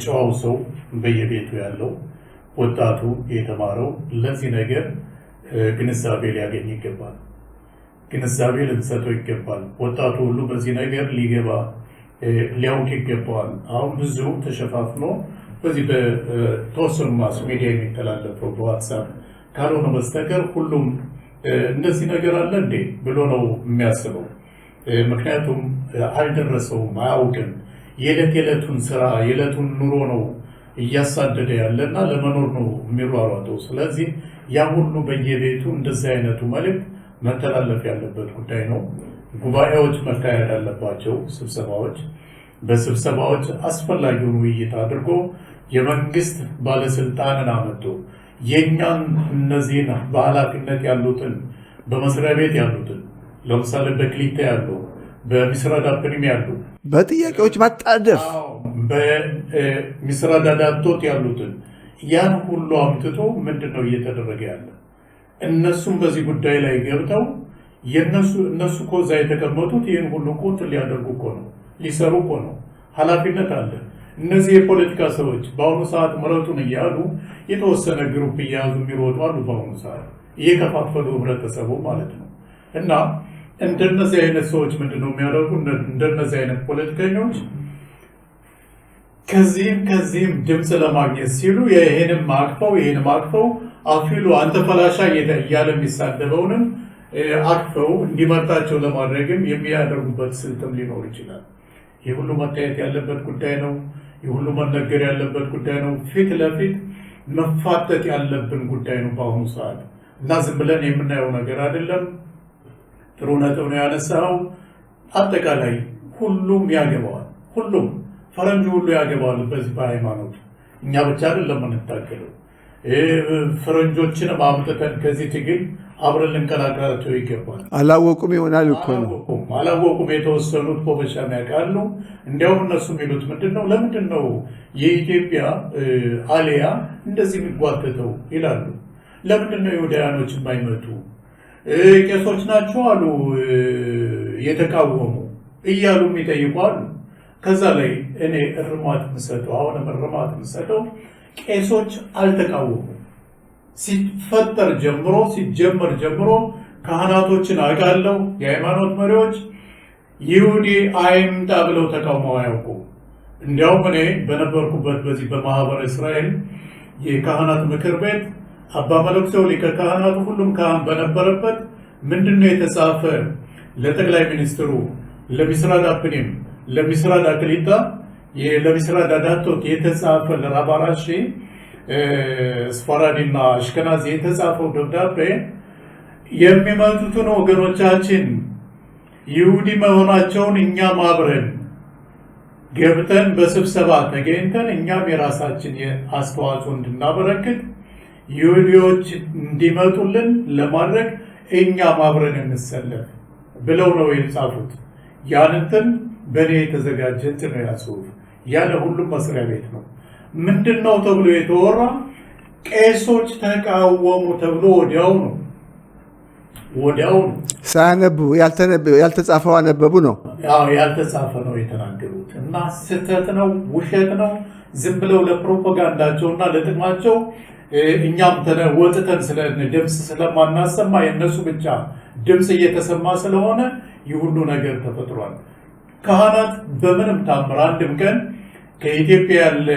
ጨዋው ሰው በየቤቱ ያለው ወጣቱ የተማረው ለዚህ ነገር ግንዛቤ ሊያገኝ ይገባል። ግንዛቤ ልንሰጠው ይገባል። ወጣቱ ሁሉ በዚህ ነገር ሊገባ ሊያውቅ ይገባዋል። አሁን ብዙ ተሸፋፍኖ በዚህ በተወሰኑ ማስ ሚዲያ የሚተላለፈው በዋትሳፕ ካልሆነ በስተቀር ሁሉም እንደዚህ ነገር አለ እንዴ ብሎ ነው የሚያስበው። ምክንያቱም አልደረሰውም፣ አያውቅም። የዕለቱን ስራ የዕለቱን ኑሮ ነው እያሳደደ ያለና ለመኖር ነው የሚሯሯጠው። ስለዚህ ያ ሁሉ በየቤቱ እንደዚህ አይነቱ መልዕክት መተላለፍ ያለበት ጉዳይ ነው። ጉባኤዎች መካሄድ አለባቸው፣ ስብሰባዎች። በስብሰባዎች አስፈላጊውን ውይይት አድርጎ የመንግስት ባለስልጣንን አመጡ የኛን እነዚህን በኃላፊነት ያሉትን በመስሪያ ቤት ያሉትን ለምሳሌ በክሊታ ያሉ በሚስራዳ ፕሪም ያሉ በጥያቄዎች ማጣደፍ በሚስራዳ ዳቶት ያሉትን ያን ሁሉ አምጥቶ ምንድነው እየተደረገ ያለ? እነሱም በዚህ ጉዳይ ላይ ገብተው እነሱ እኮ እዛ የተቀመጡት ይህን ሁሉ ቁጥ ሊያደርጉ እኮ ነው፣ ሊሰሩ እኮ ነው። ኃላፊነት አለ። እነዚህ የፖለቲካ ሰዎች በአሁኑ ሰዓት ምረጡን እያሉ የተወሰነ ግሩፕ እያያዙ የሚሮጡ አሉ። በአሁኑ ሰዓት እየከፋፈሉ ህብረተሰቡ ማለት ነው። እና እንደነዚህ አይነት ሰዎች ምንድነው የሚያደርጉ? እንደነዚህ አይነት ፖለቲከኞች ከዚህም ድምፅ ለማግኘት ሲሉ ይሄንም አቅፈው አፊሉ አንተ ፈላሻ እያለ የሚሳደበውንም አቅፈው እንዲመርጣቸው ለማድረግም የሚያደርጉበት ስልትም ሊኖር ይችላል። ይህ ሁሉ መታየት ያለበት ጉዳይ ነው። ይህ ሁሉ መነገር ያለበት ጉዳይ ነው። ፊት ለፊት መፋጠጥ ያለብን ጉዳይ ነው በአሁኑ ሰዓት እና ዝም ብለን የምናየው ነገር አይደለም። ጥሩ ነጥብ ነው ያነሳው። አጠቃላይ ሁሉም ያገባዋል። ሁሉም ፈረንጁ ሁሉ ያገባዋል በዚህ በሃይማኖት። እኛ ብቻ አይደለም የምንታገለው። ፈረንጆችን አምጥተን ከዚህ ትግል አብረን ልንቀላቀላቸው ይገባል። አላወቁም ይሆናል እኮ ነው። አላወቁም። የተወሰኑት ፖበሻም ያውቃሉ። እንዲያውም እነሱ የሚሉት ምንድነው? ለምንድን ነው የኢትዮጵያ አሊያ እንደዚህ የሚጓተተው ይላሉ። ለምንድን ነው ይሁዳያኖች የማይመጡ? ቄሶች ናቸው አሉ የተቃወሙ እያሉ የሚጠይቋሉ። ከዛ ላይ እኔ እርማት የምሰጠው ቄሶች አልተቃወሙ። ሲጀመር ጀምሮ ካህናቶችን አውቃለሁ። የሃይማኖት መሪዎች ይሁዲ አይምጣ ብለው ተቃውመው አያውቁም። እንዲያውም እኔ በነበርኩበት በዚህ በማህበረ እስራኤል የካህናት ምክር ቤት አባ መለክቴው ሊቀ ካህናቱ ሁሉም ካህን በነበረበት ምንድነው የተጻፈ ለጠቅላይ ሚኒስትሩ ለሚስራድ አፕኒም ለሚስራድ አክሊታ ለሚስራድ አዳቶት የተጻፈ ለራባራሺ ስፋራዲና አሽከናዚ የተጻፈው ደብዳቤ የሚመጡትን ወገኖቻችን ይሁዲ መሆናቸውን እኛም አብረን ገብተን በስብሰባ ተገኝተን እኛም የራሳችን አስተዋጽኦ እንድናበረክት ይሁዲዎች እንዲመጡልን ለማድረግ እኛም አብረን እንሰለፍ ብለው ነው የጻፉት። ያንንትን በእኔ የተዘጋጀ እንትን ነው ያጽሁፍ ያለ ሁሉም መስሪያ ቤት ነው። ምንድነው ተብሎ የተወራ? ቄሶች ተቃወሙ ተብሎ ወዲያው ነው ሳያነቡ ያልተጻፈው አነበቡ ነው። ያልተጻፈ ነው የተናገሩት እና ስህተት ነው፣ ውሸት ነው። ዝም ብለው ለፕሮፓጋንዳቸውና ለጥቅማቸው እኛም ወጥተን ድምፅ ስለማናሰማ የእነሱ ብቻ ድምፅ እየተሰማ ስለሆነ ይህ ሁሉ ነገር ተፈጥሯል። ካህናት በምንም ታምር አንድም ቀን ከኢትዮጵያ ያለ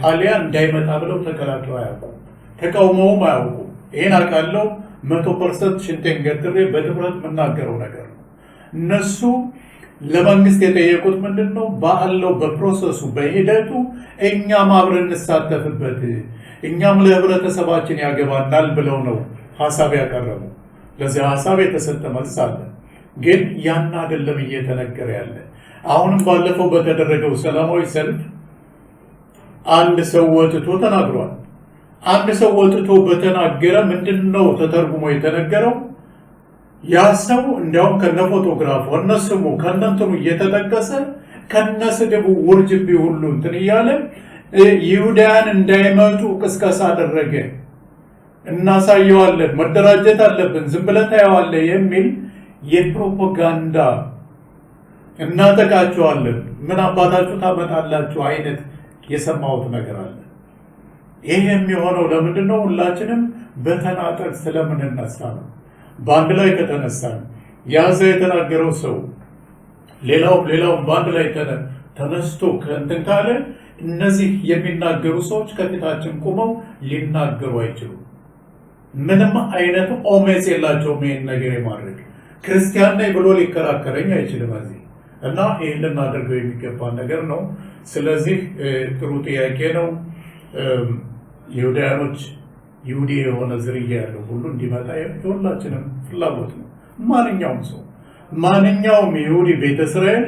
አሊያ እንዳይመጣ ብለው ተከላክለው አያውቁም፣ ተቃውመውም አያውቁም። ይህን አውቃለሁ። 100% ሽንቴን ገትሬ በድፍረት የምናገረው ነገር ነው። እነሱ ለመንግስት የጠየቁት ምንድን ነው? ባለው በፕሮሰሱ በሂደቱ እኛም አብረን እንሳተፍበት፣ እኛም ለህብረተሰባችን ያገባናል ብለው ነው ሀሳብ ያቀረቡ። ለዚህ ሀሳብ የተሰጠ መልስ አለ። ግን ያን አይደለም እየተነገረ ያለ። አሁንም ባለፈው በተደረገው ሰላማዊ ሰልፍ አንድ ሰው ወጥቶ ተናግሯል። አንድ ሰው ወጥቶ በተናገረ ምንድነው ተተርጉሞ የተነገረው? ያ ሰው እንዲያውም ከነ ፎቶግራፉ እነስሙ ከነንትኑ እየተጠቀሰ ከነስድቡ ውርጅቢ ሁሉ እንትን እያለ ይሁዳያን እንዳይመጡ ቅስቀሳ አደረገ። እናሳየዋለን፣ መደራጀት አለብን፣ ዝም ብለህ ታየዋለህ የሚል የፕሮፓጋንዳ እናጠቃቸዋለን፣ ምን አባታችሁ ታመጣላችሁ አይነት የሰማሁት ነገር አለ። ይህ የሚሆነው ለምንድን ነው? ሁላችንም በተናጠል ስለምንነሳ ነው። በአንድ ላይ ከተነሳን ያዘ የተናገረው ሰው ሌላውም በአንድ ላይ ተነስቶ ከእንትን ካለ እነዚህ የሚናገሩ ሰዎች ከፊታችን ቆመው ሊናገሩ አይችሉም። ምንም አይነት ኦሜስ የላቸውም። ይህን ነገር የማድረግ ክርስቲያን ነኝ ብሎ ሊከራከረኝ አይችልም እዚህ እና ይህን ልናደርገው የሚገባን ነገር ነው። ስለዚህ ጥሩ ጥያቄ ነው። ይሁዳያኖች ይሁዲ የሆነ ዝርያ ያለው ሁሉ እንዲመጣ የሁላችንም ፍላጎት ነው። ማንኛውም ይሁዲ ቤተ እስራኤል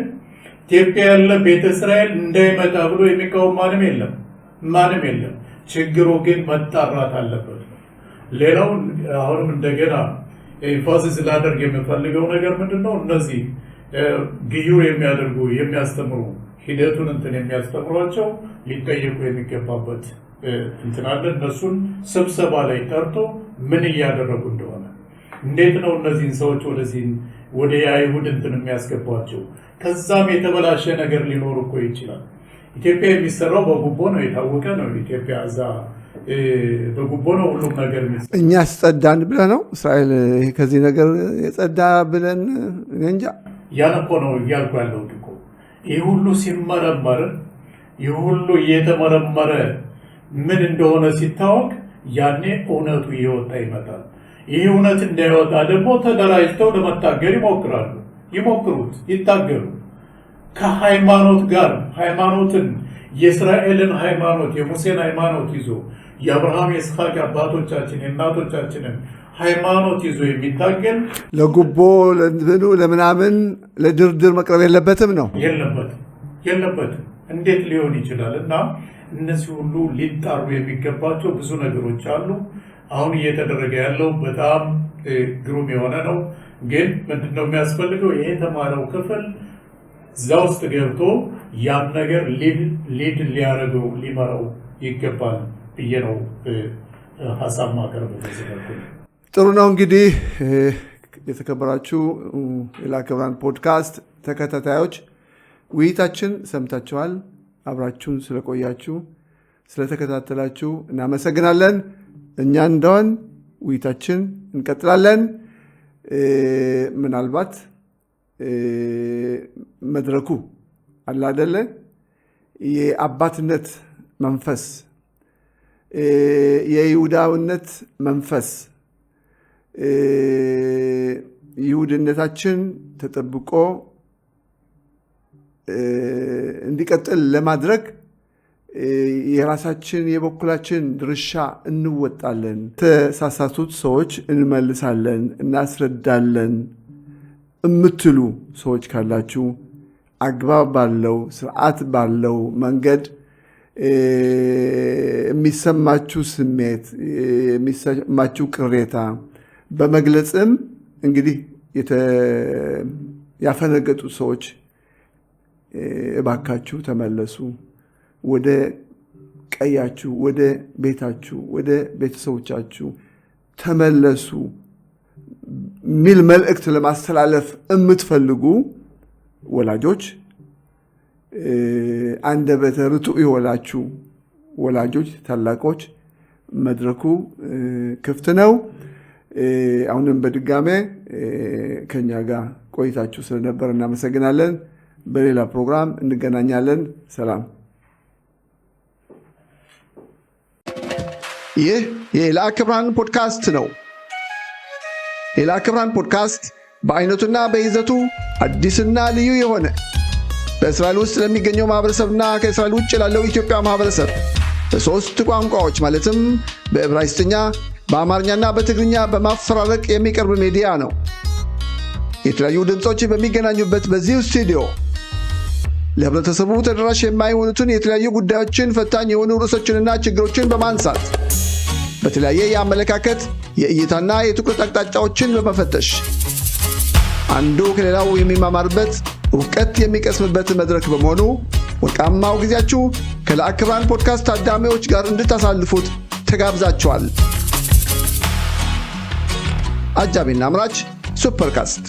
ኢትዮጵያ ያለ ቤተ እስራኤል እንዳይመጣ ብሎ የሚቃወም ማንም የለም። ችግሩ ግን መጣራት አለበት። ሌላው አሁንም እንደገና ኤንፋሲስ ላደርግ የምፈልገው ነገር ምንድነው? እነዚህ ግዩር የሚያስተምሩ ሂደቱን የሚያስተምሯቸው ሊጠየቁ የሚገባበት እንትን አለ። እነሱን ስብሰባ ላይ ጠርቶ ምን እያደረጉ እንደሆነ እንዴት ነው እነዚህን ሰዎች ወደ የአይሁድ እንትን የሚያስገቧቸው? ከዛም የተበላሸ ነገር ሊኖር እኮ ይችላል። ኢትዮጵያ የሚሰራው በጉቦ ነው፣ የታወቀ ነው። ኢትዮጵያ እዛ በጉቦ ነው ሁሉም ነገር የሚሰራው። እኛ ጸዳን ብለህ ነው እስራኤል ከዚህ ነገር የጸዳ ብለን እንጃ። ያን እኮ ነው እያልኩ ያለሁት እኮ ይህ ሁሉ ሲመረመር ይህ ሁሉ እየተመረመረ ምን እንደሆነ ሲታወቅ ያኔ እውነቱ እየወጣ ይመጣል። ይህ እውነት እንዳይወጣ ደግሞ ተደራጅተው ለመታገል ይሞክሩት፣ ይታገሉ። ከሃይማኖት ጋር ሃይማኖትን የእስራኤልን ሃይማኖት የሙሴን ሃይማኖት ይዞ የአብርሃም የይስሐቅ አባቶቻችን የእናቶቻችንን ሃይማኖት ይዞ የሚታገል ለጉቦ ለምናምን ለድርድር መቅረብ የለበትም ነው የለበትም። እንዴት ሊሆን ይችላል? እና እነዚህ ሁሉ ሊጣሩ የሚገባቸው ብዙ ነገሮች አሉ። አሁን እየተደረገ ያለው በጣም ግሩም የሆነ ነው። ግን ምንድነው የሚያስፈልገው? ይሄ የተማረው ክፍል እዛ ውስጥ ገብቶ ያን ነገር ሊድ ሊያደርገው ሊመራው ይገባል ብዬ ነው ሀሳብ ማቀርበው። ጥሩ ነው። እንግዲህ የተከበራችሁ የላከ ብርሃን ፖድካስት ተከታታዮች ውይይታችን ሰምታችኋል። አብራችሁን ስለቆያችሁ ስለተከታተላችሁ እናመሰግናለን። እኛ እንደሆን ውይይታችን እንቀጥላለን። ምናልባት መድረኩ አለ አይደለ የአባትነት መንፈስ የይሁዳውነት መንፈስ ይሁድነታችን ተጠብቆ እንዲቀጥል ለማድረግ የራሳችን የበኩላችን ድርሻ እንወጣለን። ተሳሳቱት ሰዎች እንመልሳለን፣ እናስረዳለን እምትሉ ሰዎች ካላችሁ አግባብ ባለው ስርዓት ባለው መንገድ የሚሰማችሁ ስሜት የሚሰማችሁ ቅሬታ በመግለጽም እንግዲህ ያፈነገጡ ሰዎች እባካችሁ ተመለሱ፣ ወደ ቀያችሁ፣ ወደ ቤታችሁ፣ ወደ ቤተሰቦቻችሁ ተመለሱ ሚል መልእክት ለማስተላለፍ የምትፈልጉ ወላጆች፣ አንደበተ ርቱዕ የሆናችሁ ወላጆች፣ ታላቆች መድረኩ ክፍት ነው። አሁንም በድጋሜ ከኛ ጋር ቆይታችሁ ስለነበር እናመሰግናለን። በሌላ ፕሮግራም እንገናኛለን። ሰላም። ይህ የላከ ብርሃን ፖድካስት ነው። የላከ ብርሃን ፖድካስት በአይነቱና በይዘቱ አዲስና ልዩ የሆነ በእስራኤል ውስጥ ለሚገኘው ማህበረሰብና ከእስራኤል ውጭ ላለው ኢትዮጵያ ማህበረሰብ በሶስት ቋንቋዎች ማለትም በዕብራይስጥኛ፣ በአማርኛና በትግርኛ በማፈራረቅ የሚቀርብ ሚዲያ ነው። የተለያዩ ድምጾች በሚገናኙበት በዚህ ስቱዲዮ ለህብረተሰቡ ተደራሽ የማይሆኑትን የተለያዩ ጉዳዮችን፣ ፈታኝ የሆኑ ርዕሶችንና ችግሮችን በማንሳት በተለያየ የአመለካከት የእይታና የትኩረት አቅጣጫዎችን በመፈተሽ አንዱ ከሌላው የሚማማርበት እውቀት የሚቀስምበት መድረክ በመሆኑ ወርቃማው ጊዜያችሁ ከላከ ብርሃን ፖድካስት ታዳሚዎች ጋር እንድታሳልፉት ተጋብዛችኋል። አጃቢና አምራች ሱፐርካስት